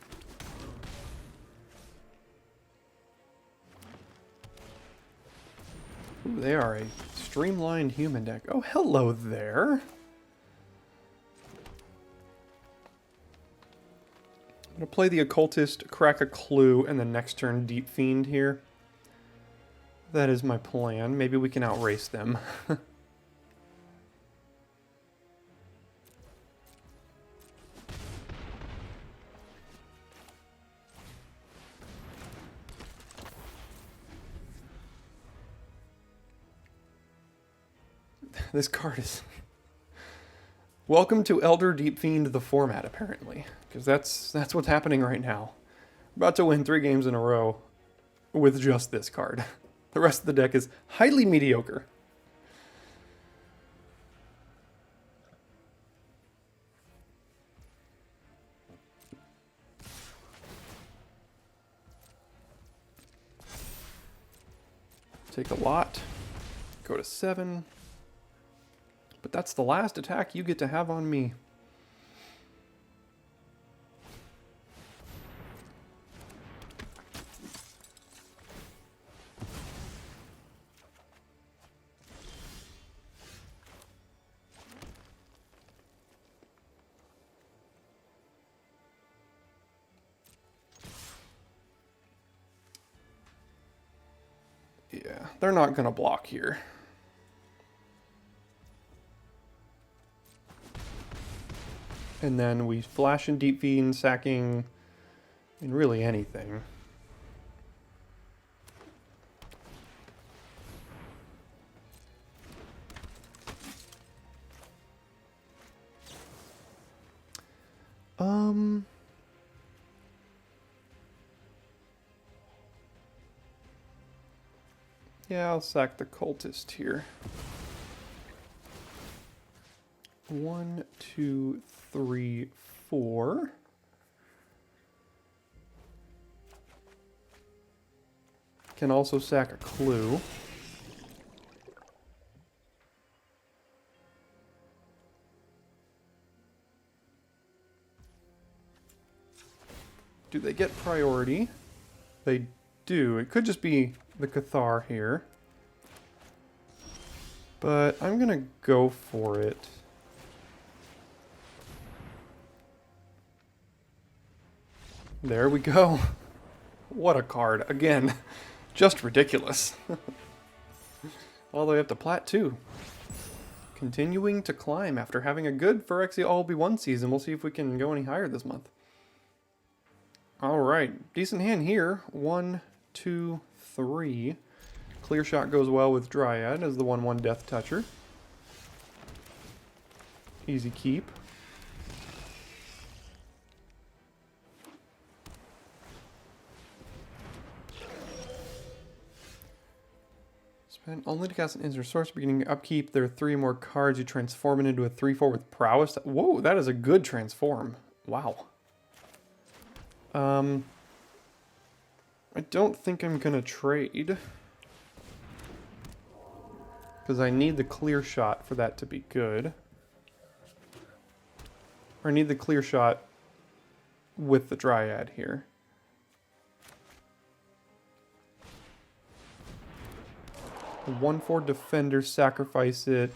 Ooh, they are a streamlined human deck. Oh, hello there. I'm going to play the Occultist, crack a Clue, and then next turn Deep Fiend here. That is my plan. Maybe we can outrace them. This card is... Welcome to Elder Deep Fiend the format, apparently. Because that's what's happening right now. About to win 3 games in a row with just this card. The rest of the deck is highly mediocre. Take a lot. Go to 7. But that's the last attack you get to have on me. Yeah, they're not going to block here. And then we flash in Deep Fiend, sacking in really anything. Yeah, I'll sack the Cultist here. 1, 2, 3, 4. Can also sack a Clue. Do they get priority? They do. It could just be the Cathar here. But I'm gonna go for it. There we go. What a card. Again, just ridiculous. All the way up to Plat 2. Continuing to climb after having a good Phyrexia All-Be-One season. We'll see if we can go any higher this month. Alright, decent hand here. 1, 2, 3. Clear Shot goes well with Dryad as the 1/1 Death Toucher. Easy keep. Spend only to cast an instant source. Beginning upkeep, there are 3 more cards. You transform it into a 3/4 with prowess. Whoa, that is a good transform. Wow. I don't think I'm gonna trade. Because I need the Clear Shot for that to be good. Or I need the Clear Shot with the Dryad here. A 1/4 Defender, sacrifice it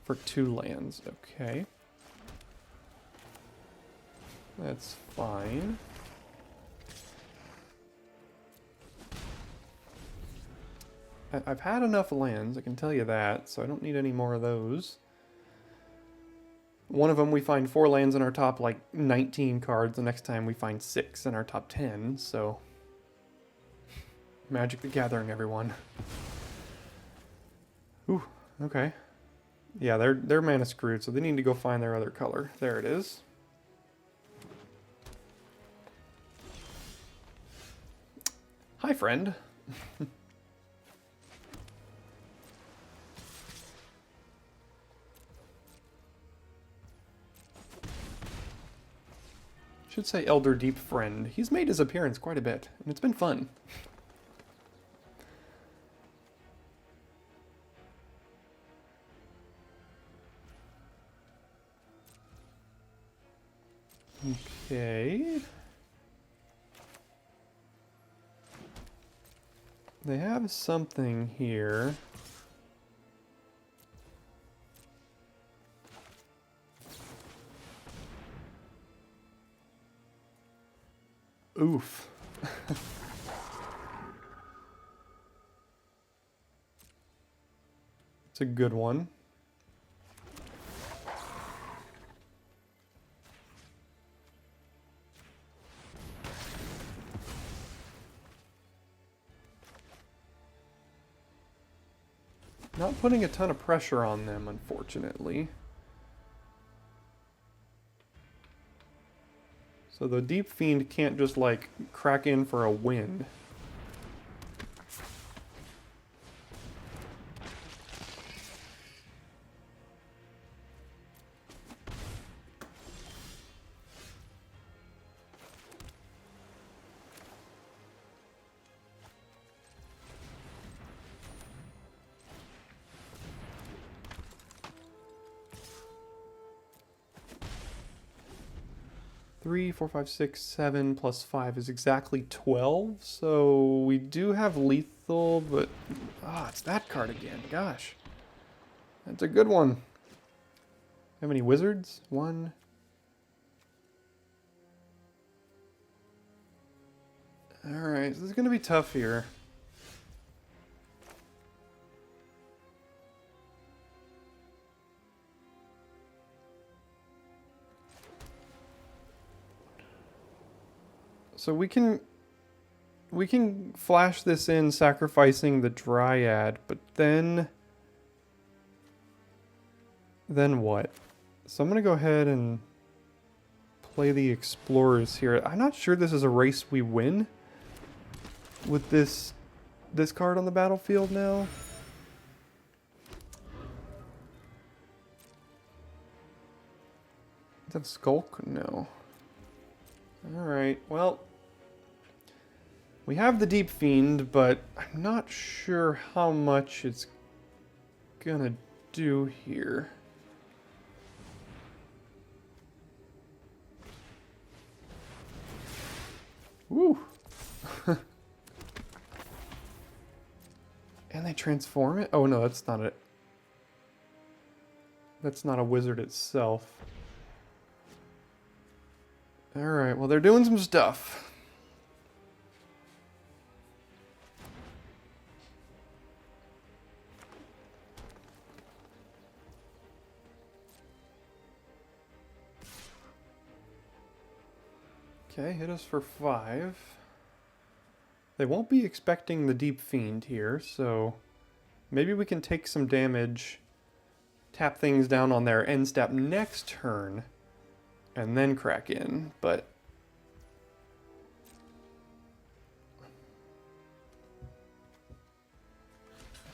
for 2 lands. Okay. That's fine. I've had enough lands, I can tell you that, so I don't need any more of those. One of them we find 4 lands in our top, like, 19 cards. The next time we find 6 in our top 10, so... Magic the Gathering, everyone. Ooh, okay. Yeah, they're mana screwed, so they need to go find their other color. There it is. Hi, friend. should say Elder Deep Friend. He's made his appearance quite a bit, and it's been fun. Okay. They have something here. Oof. It's a good one. Not putting a ton of pressure on them, unfortunately. So the Deep Fiend can't just, like, crack in for a win. Three, 4, 5, 6, 7 plus 5 is exactly 12. So we do have lethal, but it's that card again. Gosh, that's a good one. How many wizards? One. All right, so this is gonna be tough here. So we can flash this in sacrificing the Dryad, but then what? So I'm gonna go ahead and play the Explorers here. I'm not sure this is a race we win with this card on the battlefield now. Is that Skulk? No. Alright, well, we have the Deep Fiend, but I'm not sure how much it's gonna do here. Woo! And they transform it? Oh no, that's not it. That's not a wizard itself. Alright, well they're doing some stuff. Okay, hit us for 5. They won't be expecting the Deep Fiend here, so maybe we can take some damage, tap things down on their end step next turn, and then crack in, but I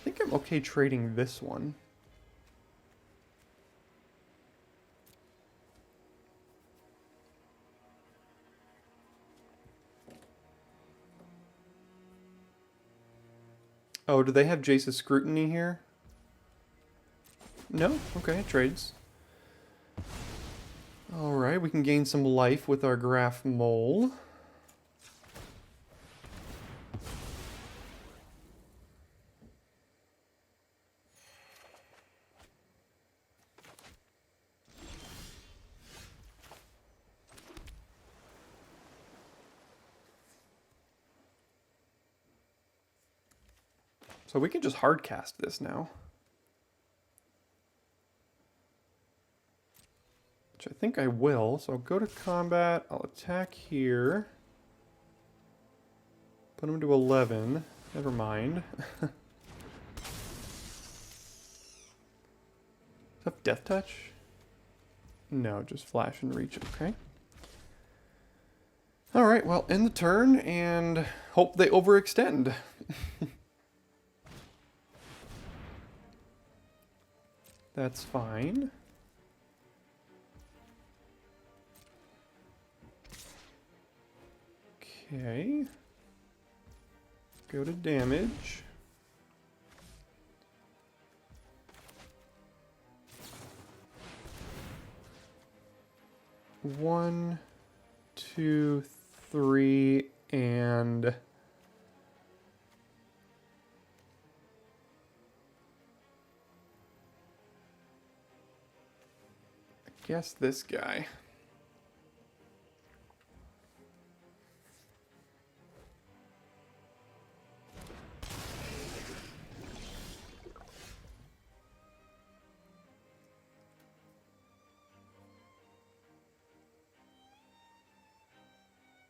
think I'm okay trading this one. Oh, do they have Jace's Scrutiny here? No? Okay, trades. Alright, we can gain some life with our Graph Mole. So we can just hardcast this now. Which I think I will. So I'll go to combat, I'll attack here. Put him to 11. Never mind. Is that Death Touch? No, just Flash and Reach, okay. Alright, well, end the turn and hope they overextend. That's fine. Okay. Go to damage. One, two, three, and I guess this guy.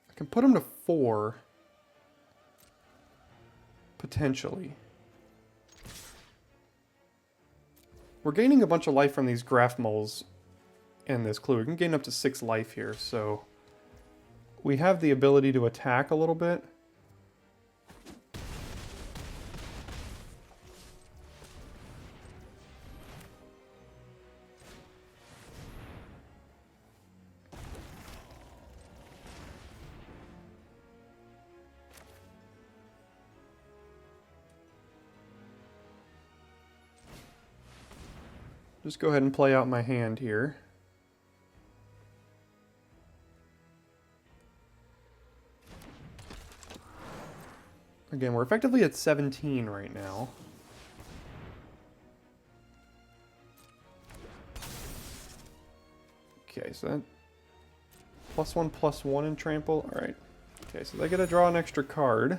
I can put him to 4. Potentially. We're gaining a bunch of life from these graph moles and this clue. We can gain up to 6 life here, so we have the ability to attack a little bit. Just go ahead and play out my hand here. Again, we're effectively at 17 right now. Okay, so that +1/+1 in trample. All right. Okay, so they get to draw an extra card.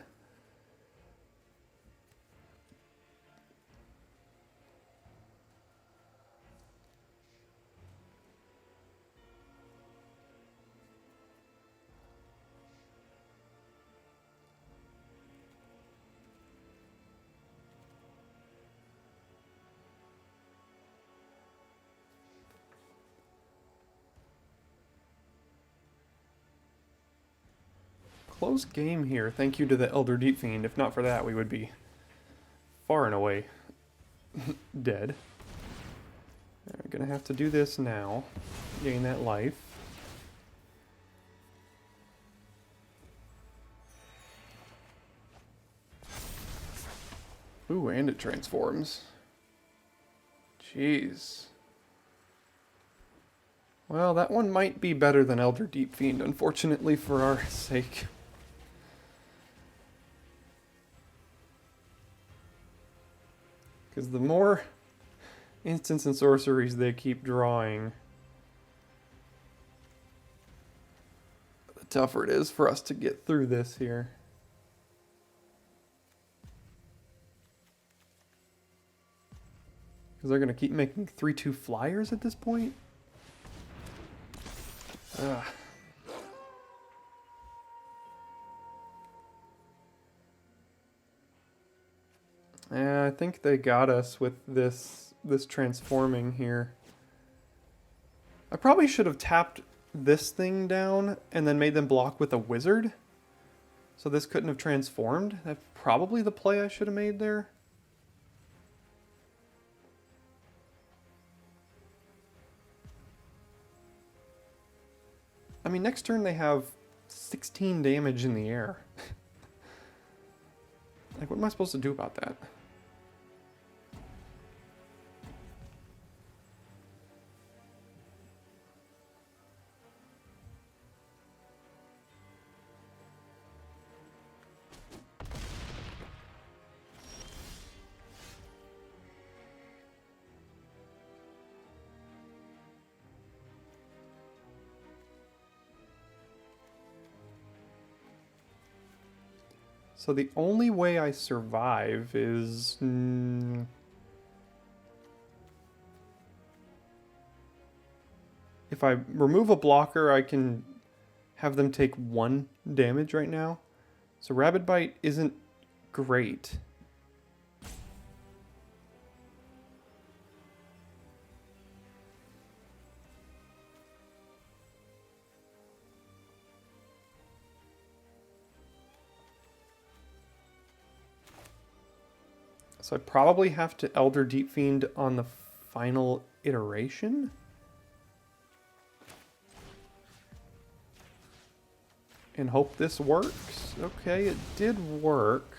Close game here. Thank you to the Elder Deep Fiend. If not for that, we would be far and away dead. I'm gonna have to do this now. Gain that life. Ooh, and it transforms. Jeez. Well, that one might be better than Elder Deep Fiend, unfortunately for our sake. Because the more instants and sorceries they keep drawing, the tougher it is for us to get through this here. Because they're going to keep making 3/2 flyers at this point? Ugh. Yeah, I think they got us with this transforming here. I probably should have tapped this thing down and then made them block with a wizard. So this couldn't have transformed. That's probably the play I should have made there. I mean, next turn they have 16 damage in the air. Like, what am I supposed to do about that? So the only way I survive is... if I remove a blocker, I can have them take 1 damage right now. So Rabid Bite isn't great. So I probably have to Elder Deep Fiend on the final iteration. and hope this works. Okay, it did work.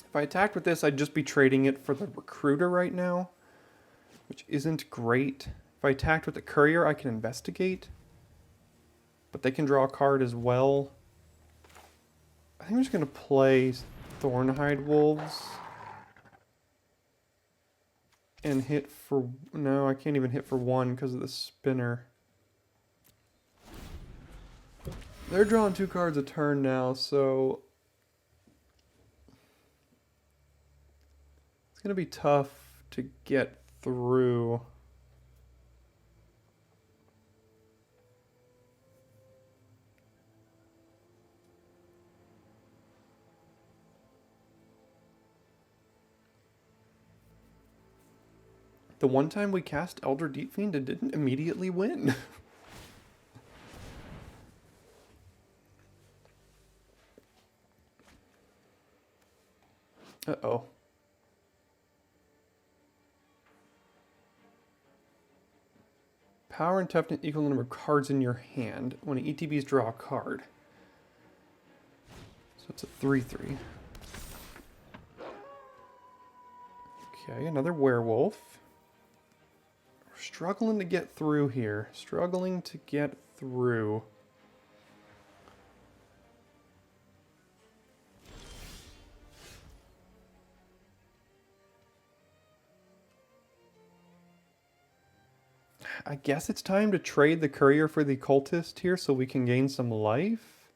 If I attacked with this, I'd just be trading it for the recruiter right now, which isn't great. If I attacked with the courier, I can investigate, but they can draw a card as well. I think I'm just going to play Thornhide Wolves and hit for... No, I can't even hit for one because of the spinner. They're drawing 2 cards a turn now, so... it's going to be tough to get through. The one time we cast Elder Deep Fiend, it didn't immediately win. Uh-oh. Power and toughness equal the number of cards in your hand. When ETBs draw a card. So it's a 3/3. Okay, another werewolf. We're struggling to get through here. Struggling to get through. I guess it's time to trade the courier for the cultist here so we can gain some life.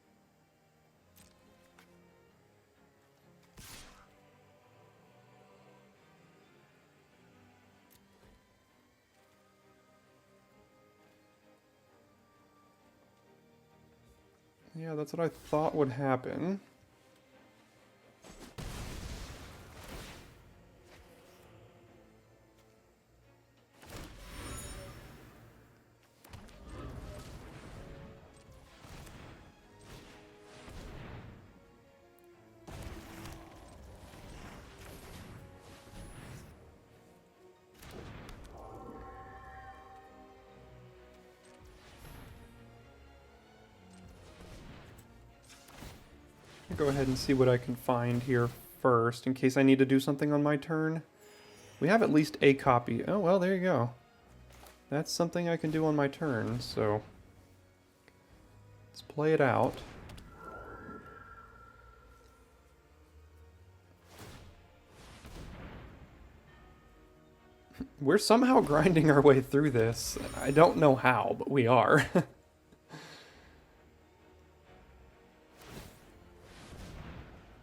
Yeah, that's what I thought would happen. Go ahead and see what I can find here first, in case I need to do something on my turn. We have at least a copy. Oh, well, there you go. That's something I can do on my turn, so... let's play it out. We're somehow grinding our way through this. I don't know how, but we are.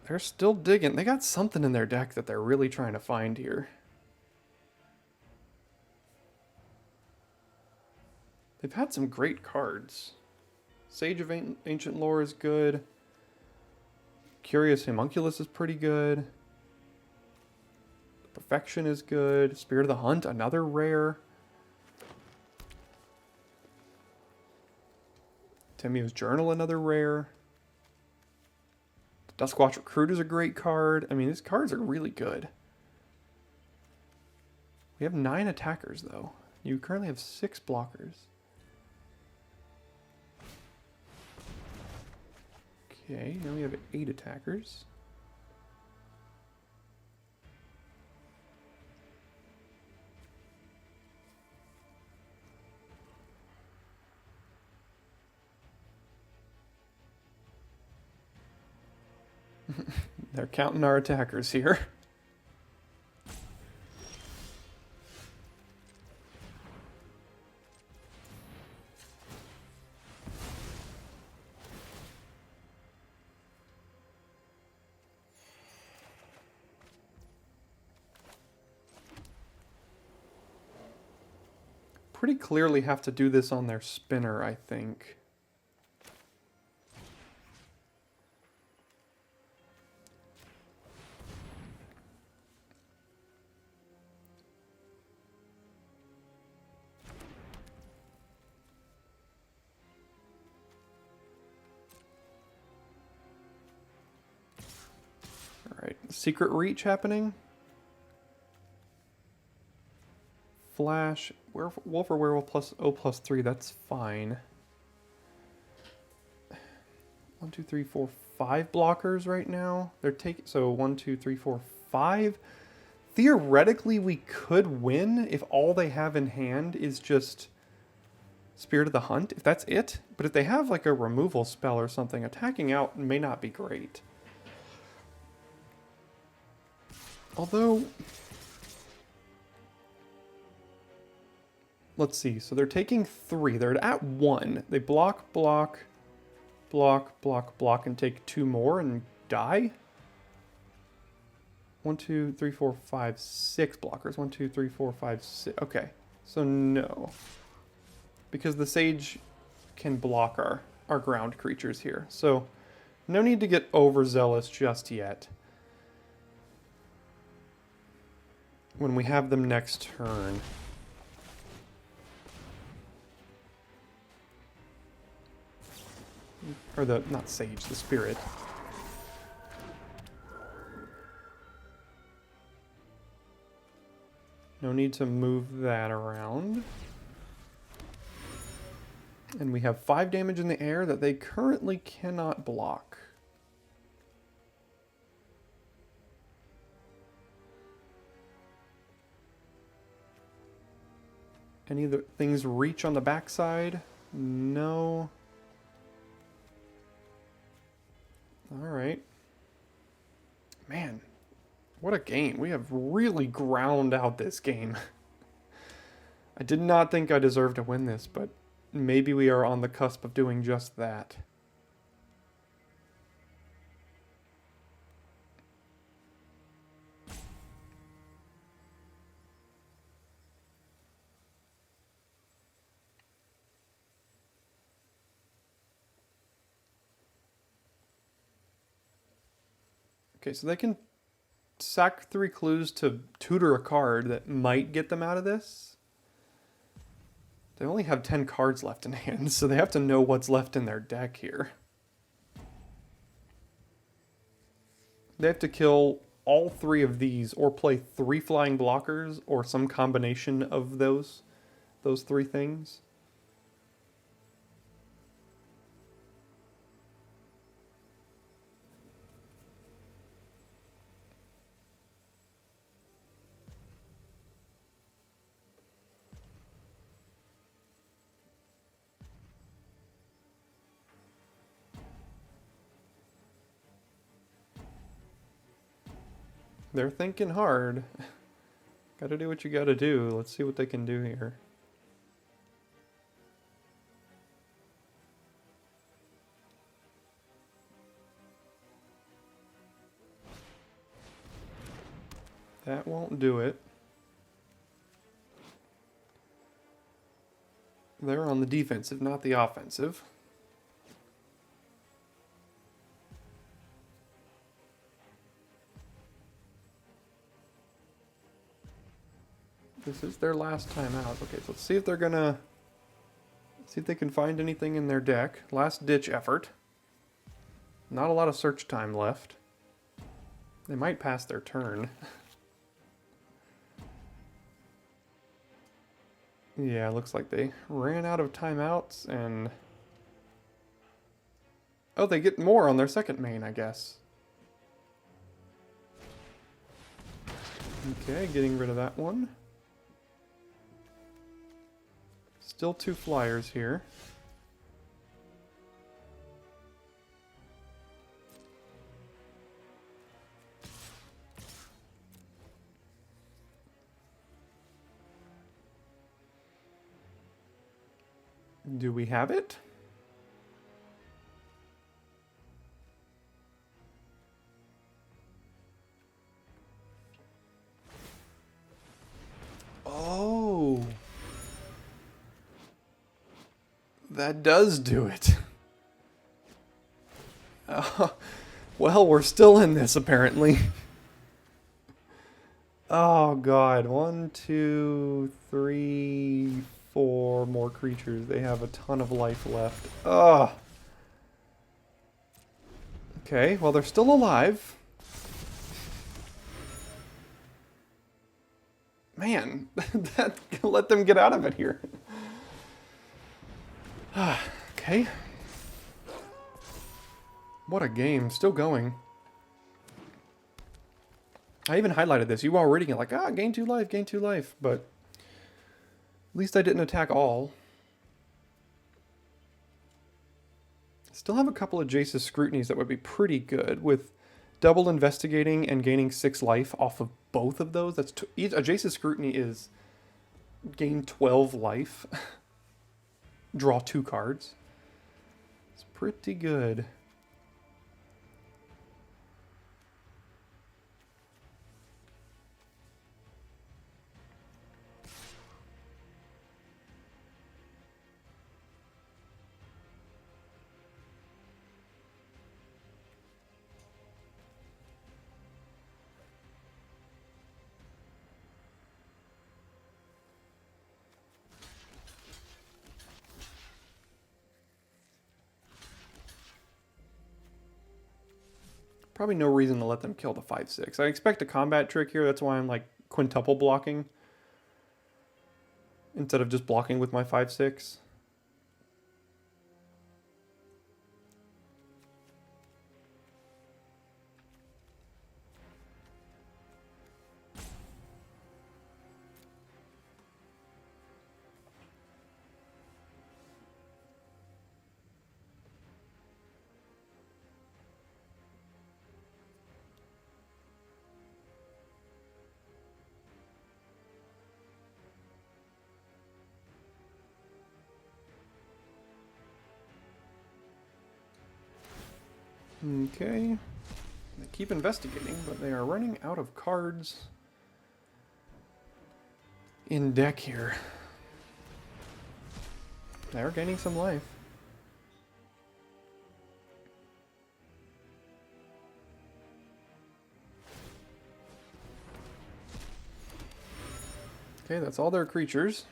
They're still digging. They got something in their deck that they're really trying to find here. They've had some great cards. Sage of Ancient Lore is good. Curious Homunculus is pretty good. Perfection is good. Spirit of the Hunt, another rare. Temio's Journal, another rare. Duskwatch Recruit is a great card. I mean, these cards are really good. We have 9 attackers, though. You currently have 6 blockers. Okay, now we have 8 attackers. They're counting our attackers here. Pretty clearly have to do this on their spinner, I think. Secret Reach happening. Flash. Wolf or Werewolf plus O plus 3. That's fine. 1, 2, 3, 4, 5 blockers right now. They're taking. So 1, 2, 3, 4, 5. Theoretically, we could win if all they have in hand is just Spirit of the Hunt, if that's it. But if they have like a removal spell or something, attacking out may not be great. Although, let's see. So they're taking 3. They're at 1. They block, block, block, block, block, and take 2 more and die. 1, 2, 3, 4, 5, 6 blockers. 1, 2, 3, 4, 5, 6. Okay, so no. Because the Sage can block our ground creatures here. So no need to get overzealous just yet. When we have them next turn. Or the, not Sage, the Spirit. No need to move that around. And we have 5 damage in the air that they currently cannot block. Any of the things reach on the backside? No. Alright. Man, what a game. We have really ground out this game. I did not think I deserved to win this, but maybe we are on the cusp of doing just that. Okay, so they can sack 3 clues to tutor a card that might get them out of this. They only have 10 cards left in hand, so they have to know what's left in their deck here. They have to kill all 3 of these, or play 3 flying blockers, or some combination of those 3 things. They're thinking hard. Gotta do what you gotta do. Let's see what they can do here. That won't do it. They're on the defensive, not the offensive. This is their last time out. Okay, so let's see if they're gonna... see if they can find anything in their deck. Last ditch effort. Not a lot of search time left. They might pass their turn. Yeah, looks like they ran out of timeouts and... oh, they get more on their second main, I guess. Okay, getting rid of that one. Still 2 flyers here. Do we have it? Oh. That does do it. Well, we're still in this, apparently. Oh, God. 1, 2, 3, 4 more creatures. They have a ton of life left. Ugh. Okay, well, they're still alive. Man, that let them get out of it here. Okay. What a game. Still going. I even highlighted this. You all reading it like, gain 2 life, gain 2 life. But at least I didn't attack all. Still have a couple of Jace's Scrutinies that would be pretty good with double investigating and gaining 6 life off of both of those. That's a Jace's Scrutiny is gain 12 life. Draw 2 cards. It's pretty good. Probably no reason to let them kill the 5/6. I expect a combat trick here. That's why I'm like quintuple blocking instead of just blocking with my 5/6. Okay. They keep investigating, but they are running out of cards in deck here. They're gaining some life. Okay, that's all their creatures.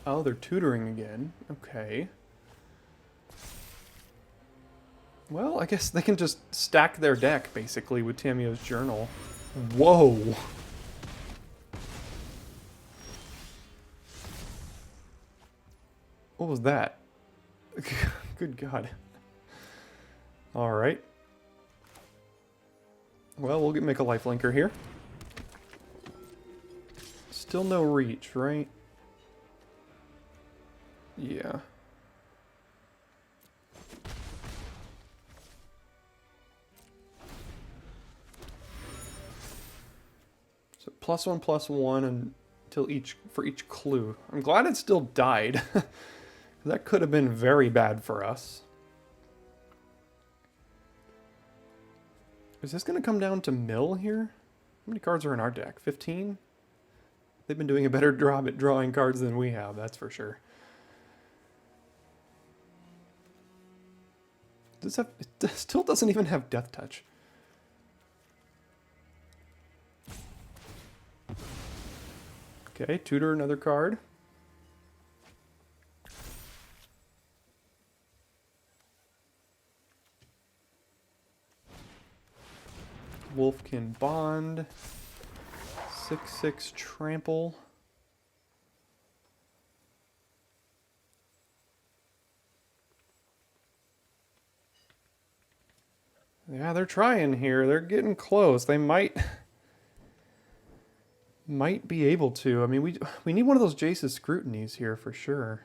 Oh, they're tutoring again. Okay. Well, I guess they can just stack their deck, basically, with Tamiyo's Journal. Whoa! What was that? Good God. Alright. Well, we'll make a lifelinker here. Still no reach, right? Yeah. So +1/+1 until for each clue. I'm glad it still died. That could have been very bad for us. Is this going to come down to mill here? How many cards are in our deck? 15? They've been doing a better job at drawing cards than we have, that's for sure. Does have, it still doesn't even have Death Touch. Okay, tutor another card. Wolfkin Bond. 6/6 Trample. Yeah, they're trying here. They're getting close. They might be able to. I mean, we need one of those Jace's Scrutinies here for sure.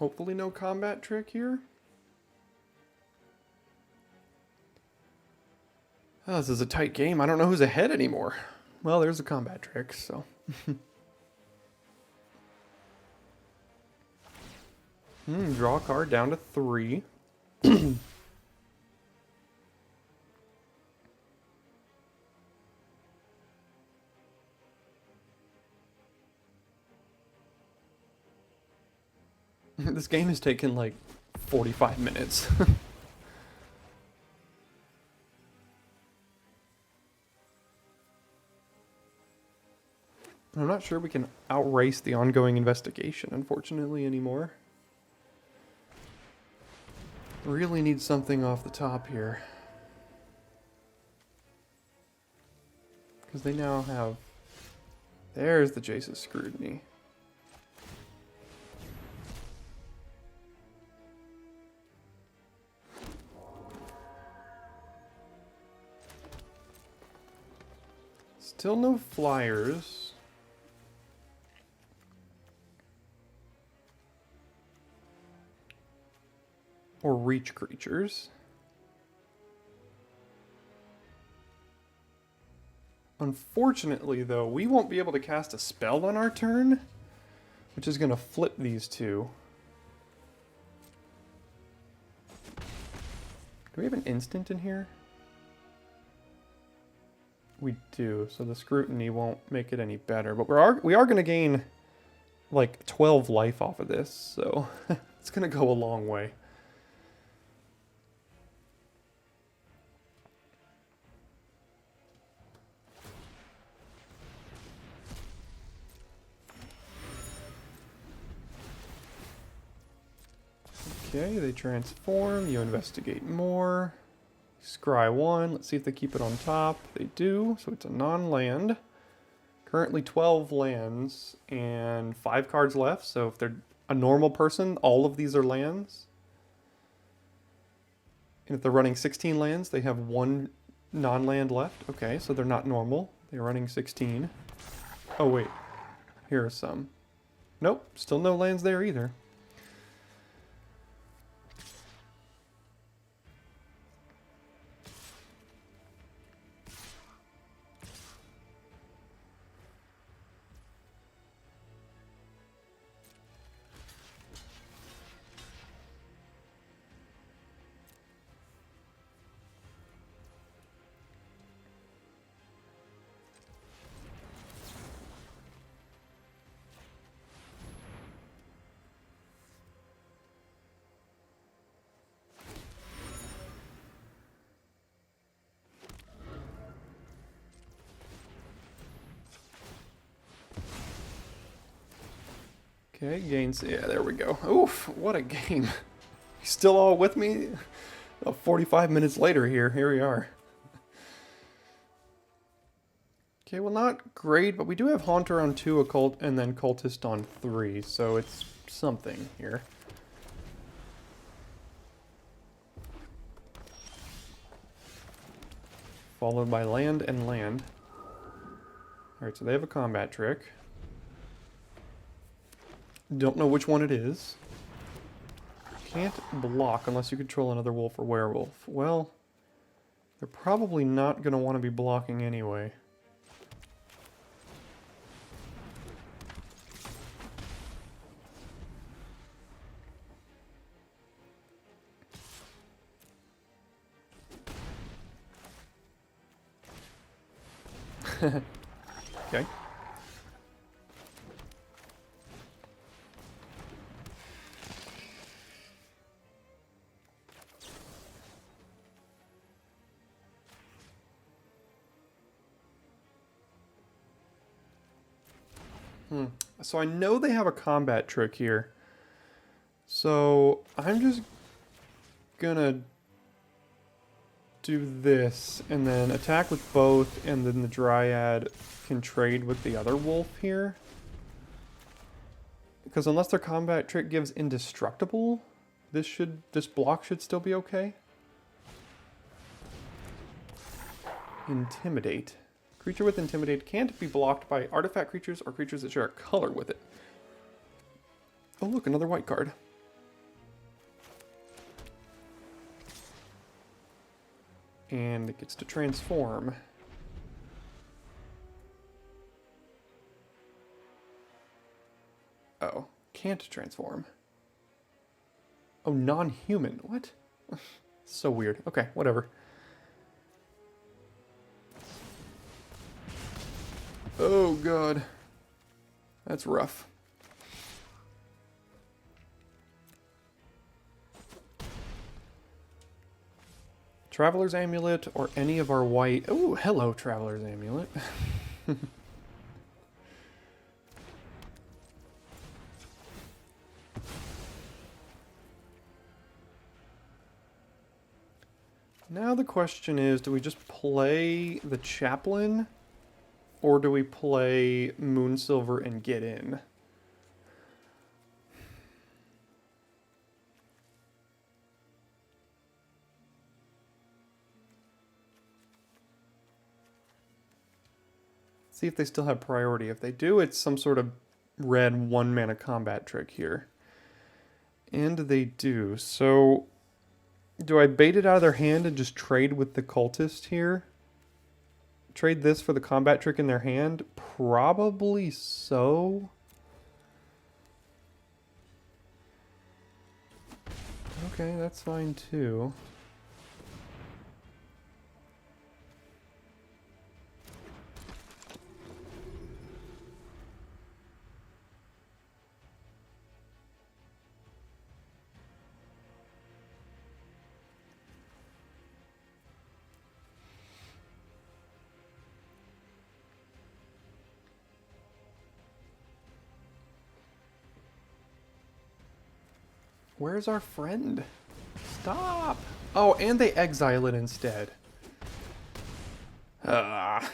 Hopefully no combat trick here. Oh, this is a tight game. I don't know who's ahead anymore. Well, there's a combat trick, so. Draw a card down to 3. This game has taken like 45 minutes. I'm not sure we can outrace the ongoing investigation, unfortunately, anymore. Really need something off the top here. Because they now have... There's the Jace's Scrutiny. Still no flyers. Or reach creatures. Unfortunately, though, we won't be able to cast a spell on our turn, which is going to flip these two. Do we have an instant in here? We do, so the Scrutiny won't make it any better. But we are going to gain like 12 life off of this, so it's going to go a long way. Okay, they transform, you investigate more. Scry 1, let's see if they keep it on top. They do, so it's a non-land. Currently 12 lands and 5 cards left, so if they're a normal person, all of these are lands. And if they're running 16 lands, they have 1 non-land left. Okay, so they're not normal. They're running 16. Oh wait, here are some. Nope, still no lands there either. Okay, gains, yeah, there we go. Oof, what a game. You still all with me? 45 minutes later here we are. Okay, well not great, but we do have Haunter on 2, Occult, and then Cultist on 3, so it's something here. Followed by land and land. Alright, so they have a combat trick. Don't know which one it is. Can't block unless you control another wolf or werewolf. Well, they're probably not going to want to be blocking anyway. Okay. So I know they have a combat trick here. So I'm just gonna do this and then attack with both, and then the Dryad can trade with the other wolf here. Because unless their combat trick gives indestructible, this block should still be okay. Intimidate. Creature with Intimidate can't be blocked by artifact creatures or creatures that share a color with it. Oh look, another white card. And it gets to transform. Oh, can't transform. Oh, non-human. What? So weird. Okay, whatever. Oh, God. That's rough. Traveler's Amulet or any of our white... Oh, hello, Traveler's Amulet. Now the question is, do we just play the Chaplain, or do we play Moonsilver and get in? See if they still have priority. If they do, it's some sort of red 1-mana combat trick here. And they do. So, do I bait it out of their hand and just trade with the cultist here? Trade this for the combat trick in their hand? Probably so. Okay, that's fine too. Where's our friend? Stop! Oh, and they exile it instead. Ah.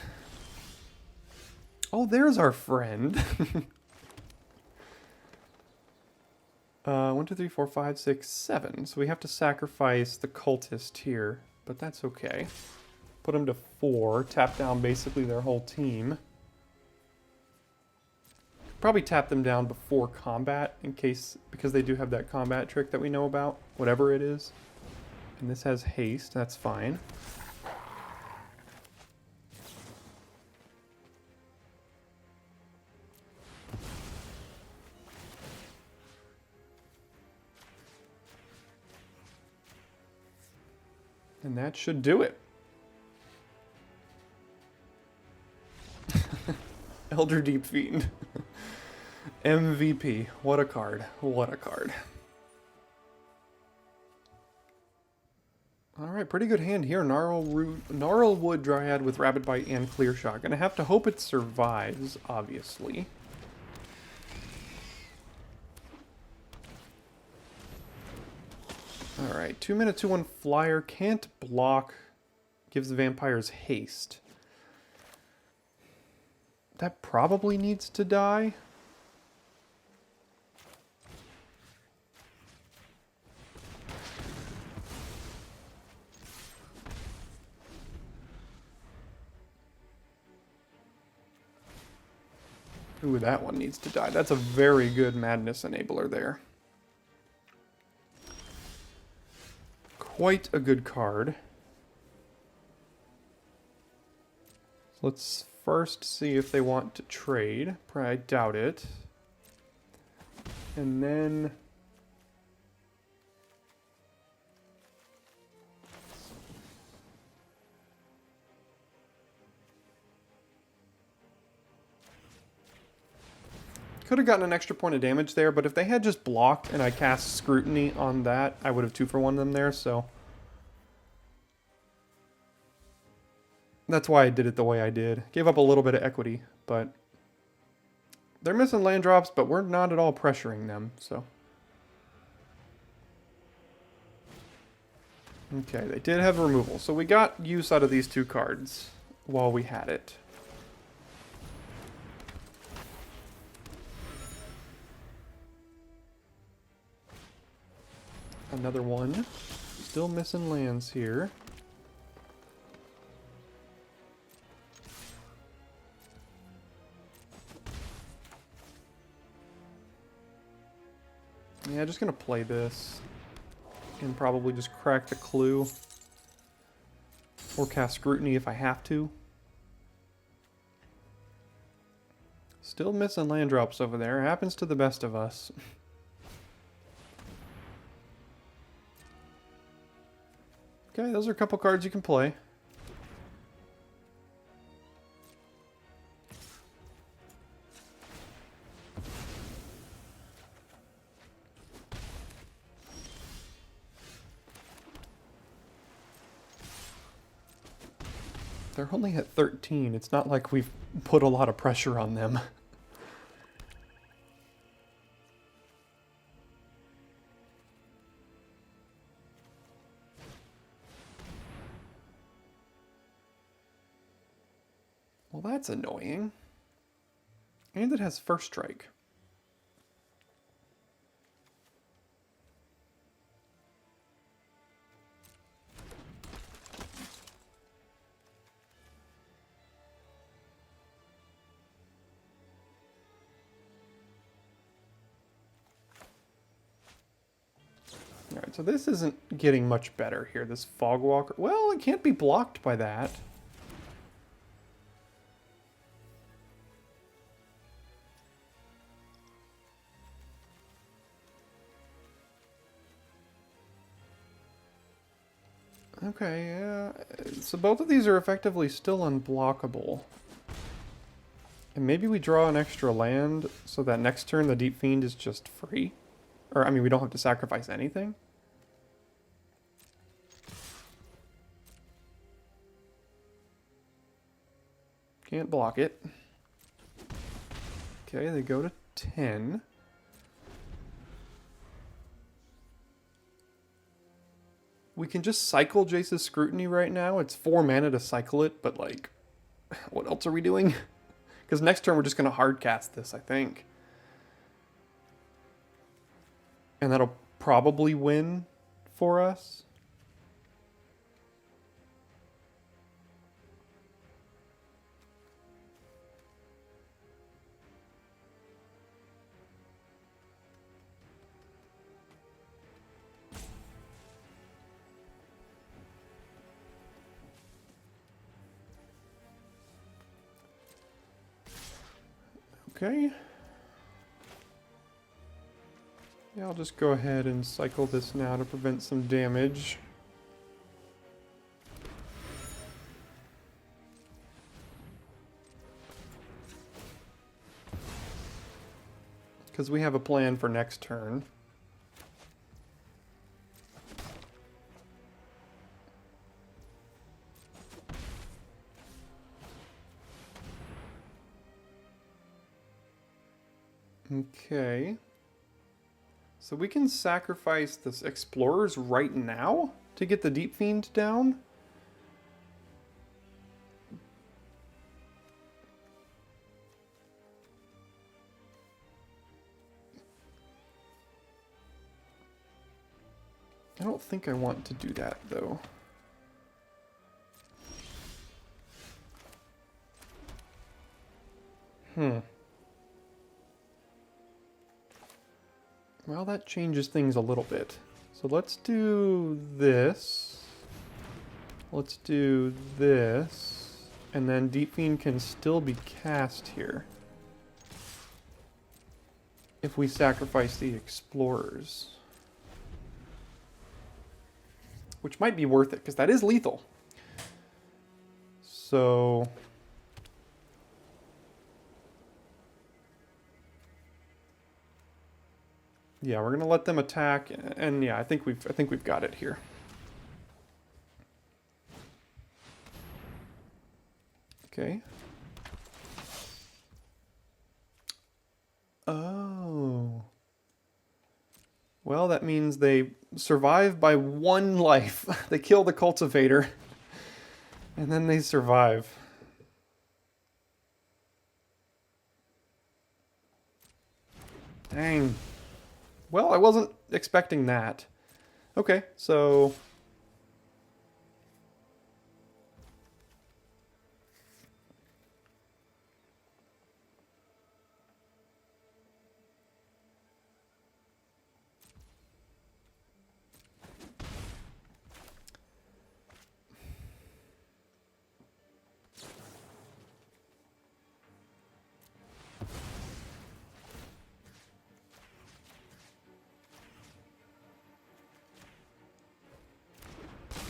Oh, there's our friend. 1, 2, 3, 4, 5, 6, 7. So we have to sacrifice the cultist here, but that's okay. Put them to 4. Tap down basically their whole team. Probably tap them down before combat in case, because they do have that combat trick that we know about, whatever it is. And this has haste, that's fine. And that should do it. Elder Deep Fiend. MVP. What a card. What a card. Alright, pretty good hand here. Gnarlwood Dryad with Rapid Bite and Clear Shot. Gonna have to hope it survives, obviously. Alright, 2-mana 2/1 flyer. Can't block. Gives the vampires haste. That probably needs to die. Ooh, that one needs to die. That's a very good Madness Enabler there. Quite a good card. So let's first see if they want to trade. I doubt it. And then... could have gotten an extra point of damage there, but if they had just blocked and I cast Scrutiny on that, I would have 2-for-1 them there, so... that's why I did it the way I did. Gave up a little bit of equity, but... they're missing land drops, but we're not at all pressuring them, so... okay, they did have removal, so we got use out of these 2 cards while we had it. Another one. Still missing lands here. Yeah, just gonna play this. And probably just crack the clue. Or cast Scrutiny if I have to. Still missing land drops over there. Happens to the best of us. Okay, those are a couple cards you can play. They're only at 13. It's not like we've put a lot of pressure on them. Well, that's annoying. And it has first strike. Alright, so this isn't getting much better here, this Fogwalker. Well, it can't be blocked by that. Okay, yeah. So both of these are effectively still unblockable. And maybe we draw an extra land so that next turn the Deep Fiend is just free. Or, I mean, we don't have to sacrifice anything. Can't block it. Okay, they go to 10. We can just cycle Jace's Scrutiny right now. It's 4 mana to cycle it, but like, what else are we doing? Because next turn we're just going to hard cast this, I think. And that'll probably win for us. Okay. Yeah, I'll just go ahead and cycle this now to prevent some damage. Because we have a plan for next turn. Okay. So we can sacrifice this Explorers right now to get the Deep Fiend down. I don't think I want to do that, though. Well, that changes things a little bit. So let's do this. Let's do this. And then Deep Fiend can still be cast here. If we sacrifice the Explorers. Which might be worth it, because that is lethal. So... yeah, we're gonna let them attack, and yeah, I think we've got it here. Okay. Oh. Well, that means they survive by 1 life. They kill the cultivator, and then they survive. Dang. Well, I wasn't expecting that. Okay, so...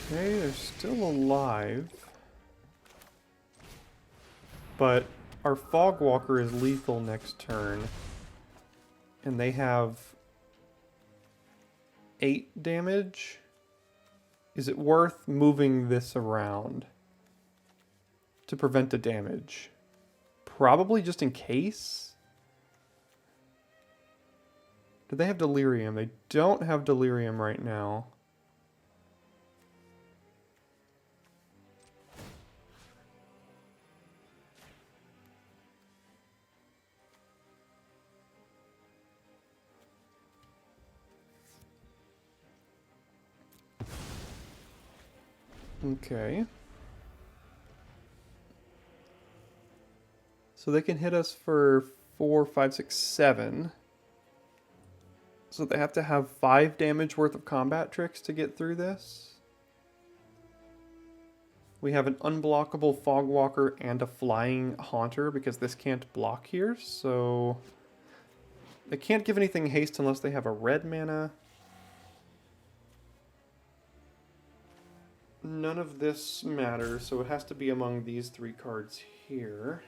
okay, they're still alive. But our Fogwalker is lethal next turn. And they have 8 damage. Is it worth moving this around? to prevent the damage. Probably just in case. Do they have Delirium? They don't have Delirium right now. Okay. So they can hit us for 4, 5, 6, 7. So they have to have 5 damage worth of combat tricks to get through this. We have an unblockable Fogwalker and a Flying Haunter because this can't block here, so they can't give anything haste unless they have a red mana. None of this matters, so it has to be among these 3 cards here.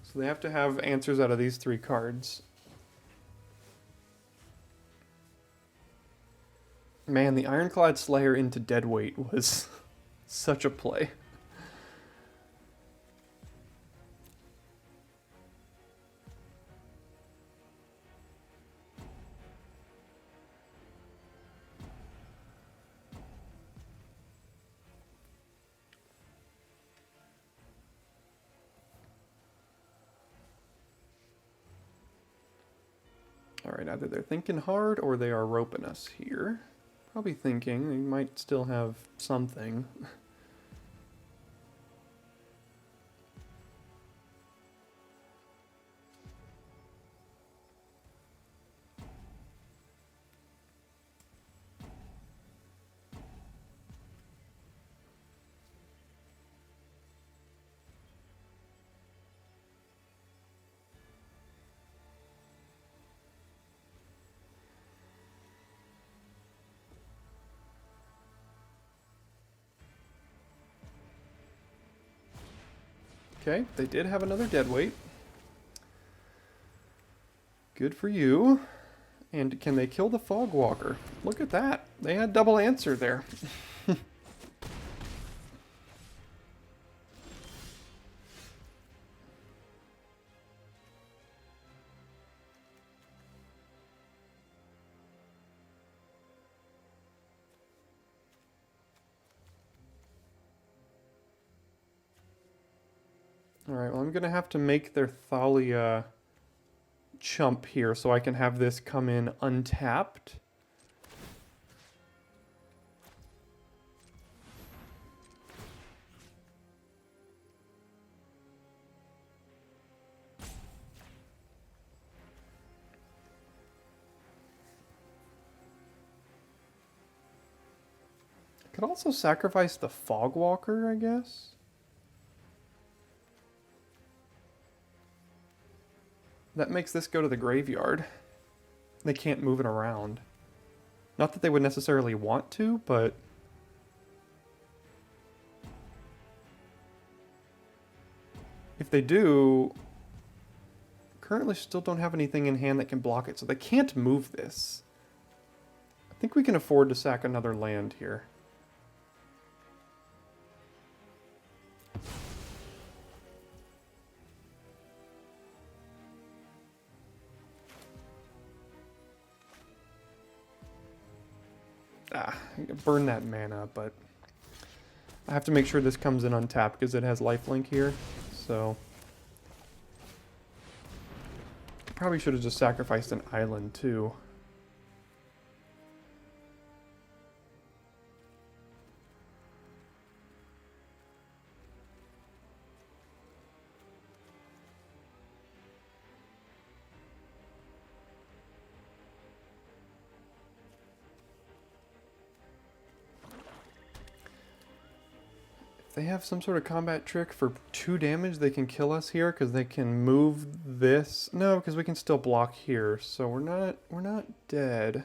So they have to have answers out of these 3 cards. Man, the Ironclad Slayer into Deadweight was such a play. Alright, either they're thinking hard or they are roping us here. Probably thinking. They might still have something. Okay, they did have another Deadweight. Good for you. And can they kill the Fogwalker? Look at that. They had double answer there. Alright, well I'm going to have to make their Thalia chump here so I can have this come in untapped. I could also sacrifice the Fogwalker, I guess. That makes this go to the graveyard. They can't move it around. Not that they would necessarily want to, but... if they do... currently still don't have anything in hand that can block it, so they can't move this. I think we can afford to sack another land here. Burn that mana, but I have to make sure this comes in untapped because it has lifelink here, so probably should have just sacrificed an island too. If they have some sort of combat trick for 2 damage, they can kill us here because they can move this. No, because we can still block here, so we're not dead.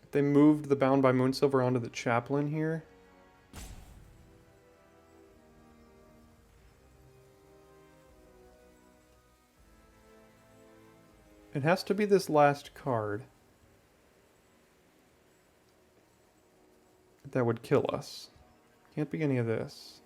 If they moved the Bound by Moonsilver onto the Chaplain here. It has to be this last card. that would kill us. Can't be any of this.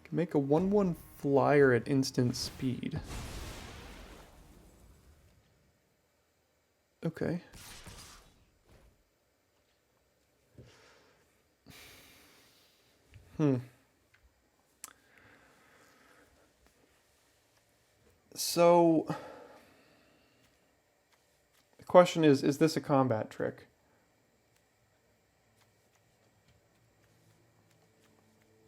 Can make a 1/1 flyer at instant speed. Okay. So, the question is this a combat trick?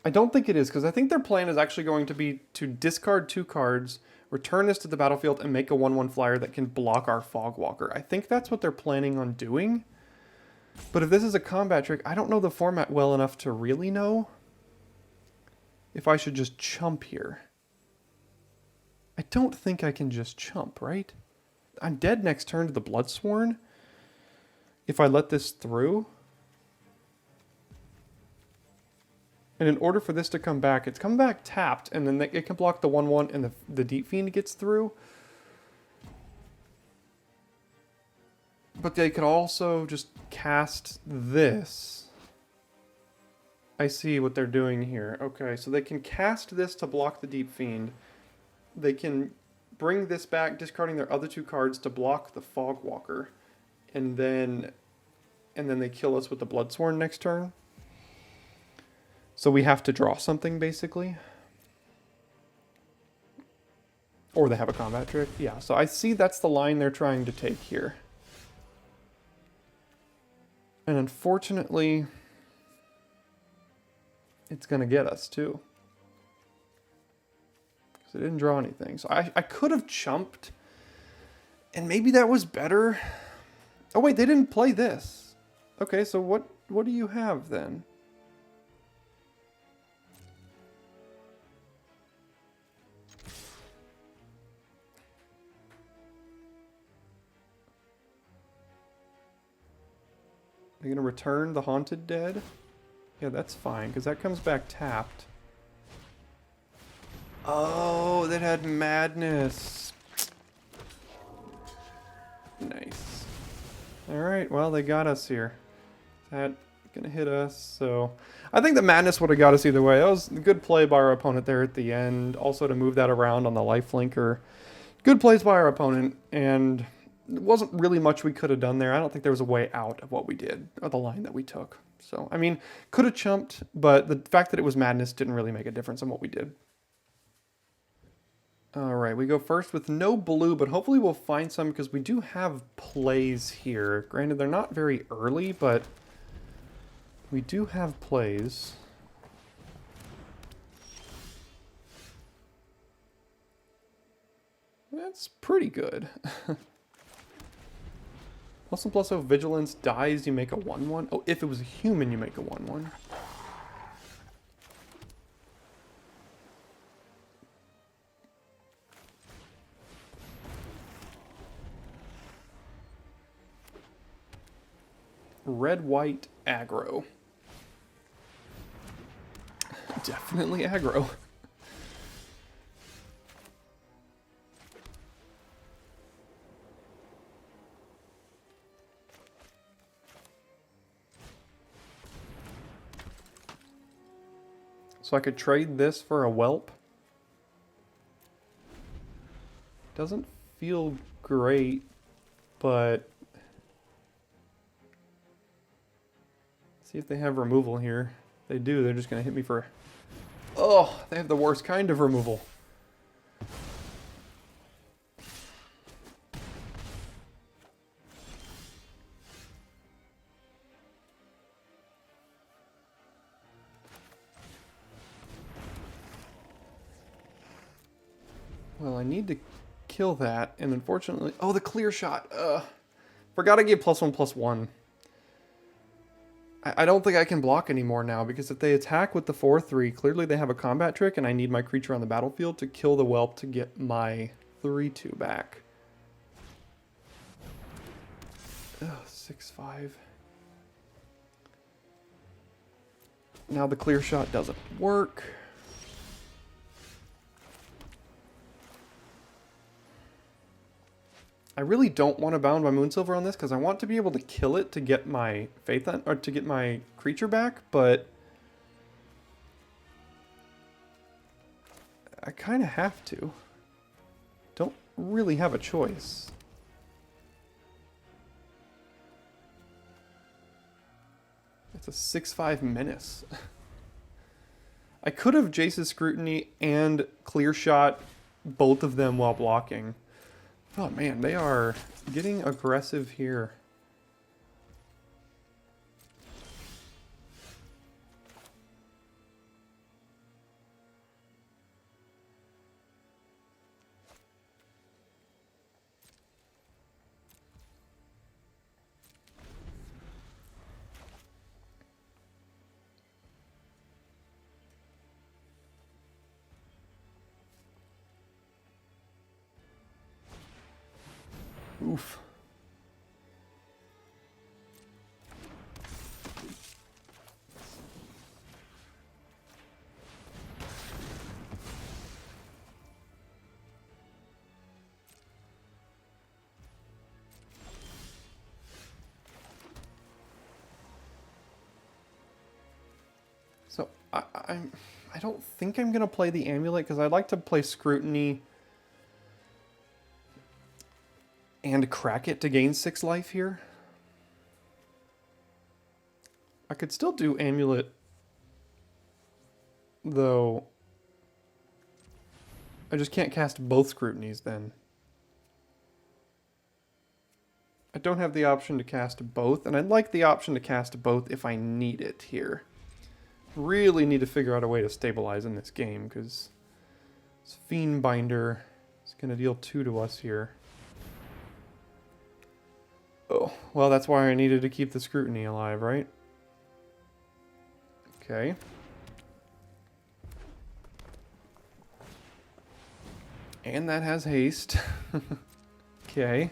I don't think it is, because I think their plan is actually going to be to discard 2 cards, return this to the battlefield, and make a 1/1 flyer that can block our Fogwalker. I think that's what they're planning on doing. But if this is a combat trick, I don't know the format well enough to really know if I should just chump here. I don't think I can just chump, right? I'm dead next turn to the Bloodsworn. If I let this through. And in order for this to come back, it's come back tapped, and then it can block the 1/1 and the Deep Fiend gets through. But they could also just cast this. I see what they're doing here. Okay, so they can cast this to block the Deep Fiend. They can bring this back, discarding their other 2 cards to block the Fogwalker. And then they kill us with the Bloodsworn next turn. So we have to draw something, basically. Or they have a combat trick. Yeah, so I see that's the line they're trying to take here. And unfortunately, it's going to get us, too. Because it didn't draw anything. So I could have chumped. And maybe that was better. Oh, wait, they didn't play this. Okay, so what do you have, then? Are you going to return the Haunted Dead? Yeah, that's fine, because that comes back tapped. Oh, that had Madness. Nice. Alright, well, they got us here. That going to hit us, so... I think the Madness would have got us either way. That was a good play by our opponent there at the end. Also to move that around on the lifelinker. Good plays by our opponent, and... There wasn't really much we could have done there. I don't think there was a way out of what we did, or the line that we took. So, I mean, could have chumped, but the fact that it was Madness didn't really make a difference in what we did. Alright, we go first with no blue, but hopefully we'll find some, because we do have plays here. Granted, they're not very early, but we do have plays. That's pretty good. +1/+0 Vigilance dies, you make a 1/1. Oh, if it was a human, you make a 1/1. Red-white aggro. Definitely aggro. So I could trade this for a whelp. Doesn't feel great, but... See if they have removal here. They do, they're just going to hit me for... Oh, they have the worst kind of removal. Well, I need to kill that, and unfortunately... Oh, the clear shot! Forgot I gave +1/+1. I don't think I can block anymore now, because if they attack with the 4/3, clearly they have a combat trick, and I need my creature on the battlefield to kill the whelp to get my 3/2 back. Ugh, 6/5. Now the clear shot doesn't work. I really don't want to bound my Moonsilver on this because I want to be able to kill it to get my Faith or to get my creature back, but I kind of have to. Don't really have a choice. It's a 6/5 menace. I could have Jace's Scrutiny and Clear Shot both of them while blocking. Oh man, they are getting aggressive here. Oof. So I don't think I'm gonna play the Amulet because I'd like to play Scrutiny and crack it to gain 6 life here. I could still do Amulet, though. I just can't cast both Scrutinies then. I don't have the option to cast both, and I'd like the option to cast both if I need it here. Really need to figure out a way to stabilize in this game, because this Fiend Binder is going to deal 2 to us here. Oh, well, that's why I needed to keep the Scrutiny alive, right? Okay. And that has haste. Okay.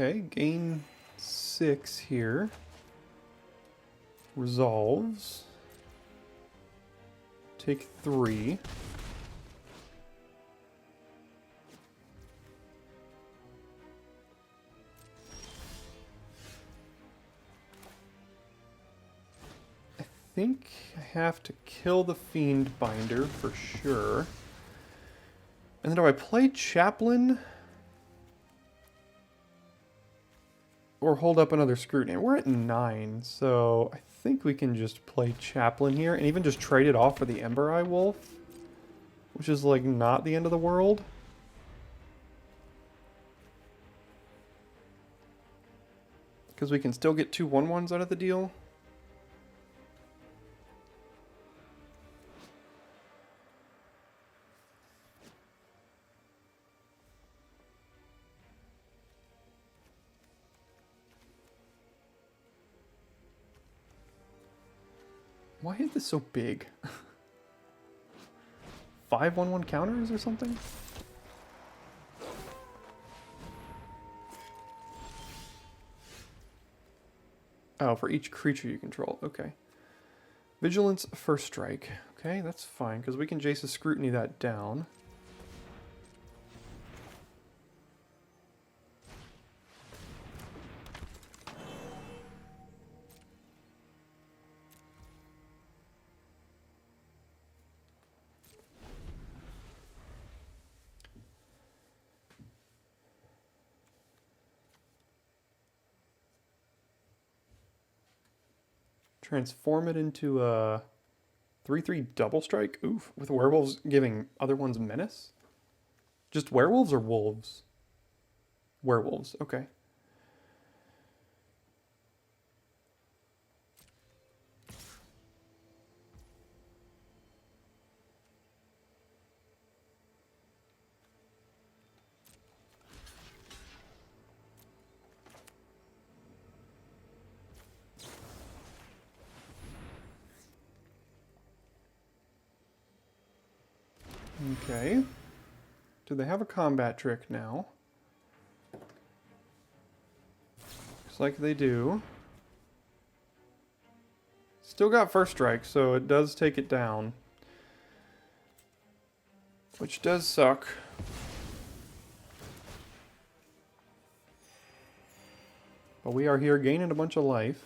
Okay, gain 6 here. Resolves. Take 3. I think I have to kill the Fiend Binder for sure. And then do I play Chaplain? Or hold up another Scrutiny? We're at 9, so I think we can just play Chaplain here and even just trade it off for the Ember Eye Wolf, which is like not the end of the world. Because we can still get 2 1/1s out of the deal. Why is this so big? 5 1/1 counters or something? Oh, for each creature you control. Okay. Vigilance, First Strike. Okay, that's fine, because we can Jace's Scrutiny that down. Transform it into a 3/3 double strike. Oof, with werewolves giving other ones menace? Just werewolves or wolves? Werewolves, okay. Okay. Do they have a combat trick now? Looks like they do. Still got first strike, so it does take it down. Which does suck. But we are here gaining a bunch of life.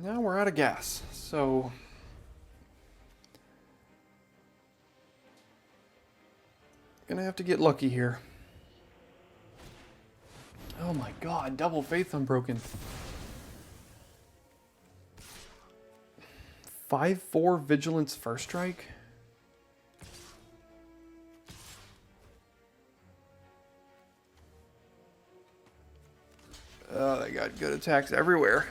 Now we're out of gas, so gonna have to get lucky here. Oh my god, double faith unbroken. 5/4 vigilance first strike. Oh, they got good attacks everywhere.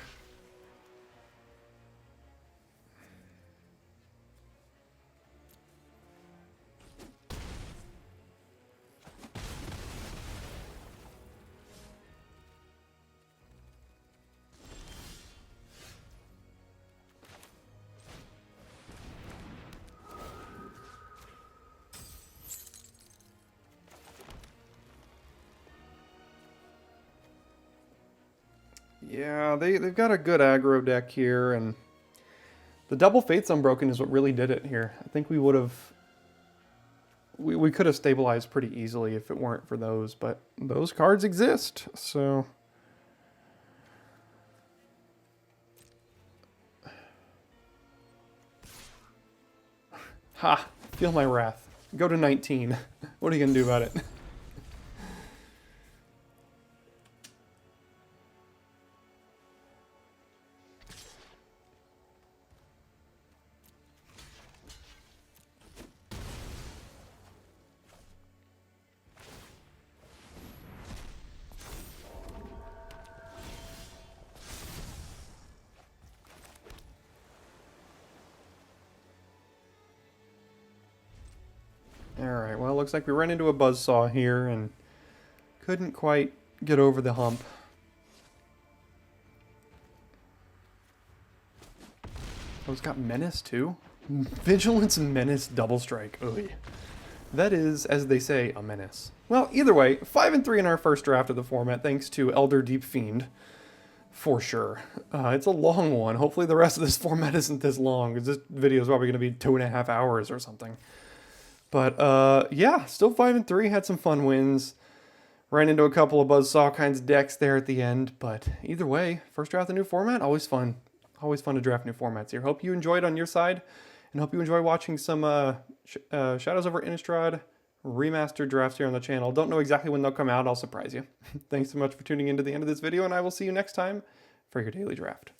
Yeah, they've got a good aggro deck here, and the double Fates Unbroken is what really did it here. I think we would have... We could have stabilized pretty easily if it weren't for those, but those cards exist, so... Ha! Feel my wrath. Go to 19. What are you going to do about it? Alright, well, it looks like we ran into a buzzsaw here and couldn't quite get over the hump. Oh, it's got Menace too? Vigilance and Menace double strike. Oy. That is, as they say, a menace. Well, either way, 5-3 in our first draft of the format, thanks to Elder Deep Fiend. For sure. It's a long one. Hopefully the rest of this format isn't this long, because this video is probably going to be 2.5 hours or something. But, yeah, still 5-3, had some fun wins. Ran into a couple of buzzsaw kinds of decks there at the end, but either way, first draft of the new format, always fun. Always fun to draft new formats here. Hope you enjoyed on your side, and hope you enjoy watching some Shadows over Innistrad Remastered drafts here on the channel. Don't know exactly when they'll come out, I'll surprise you. Thanks so much for tuning in to the end of this video, and I will see you next time for your daily draft.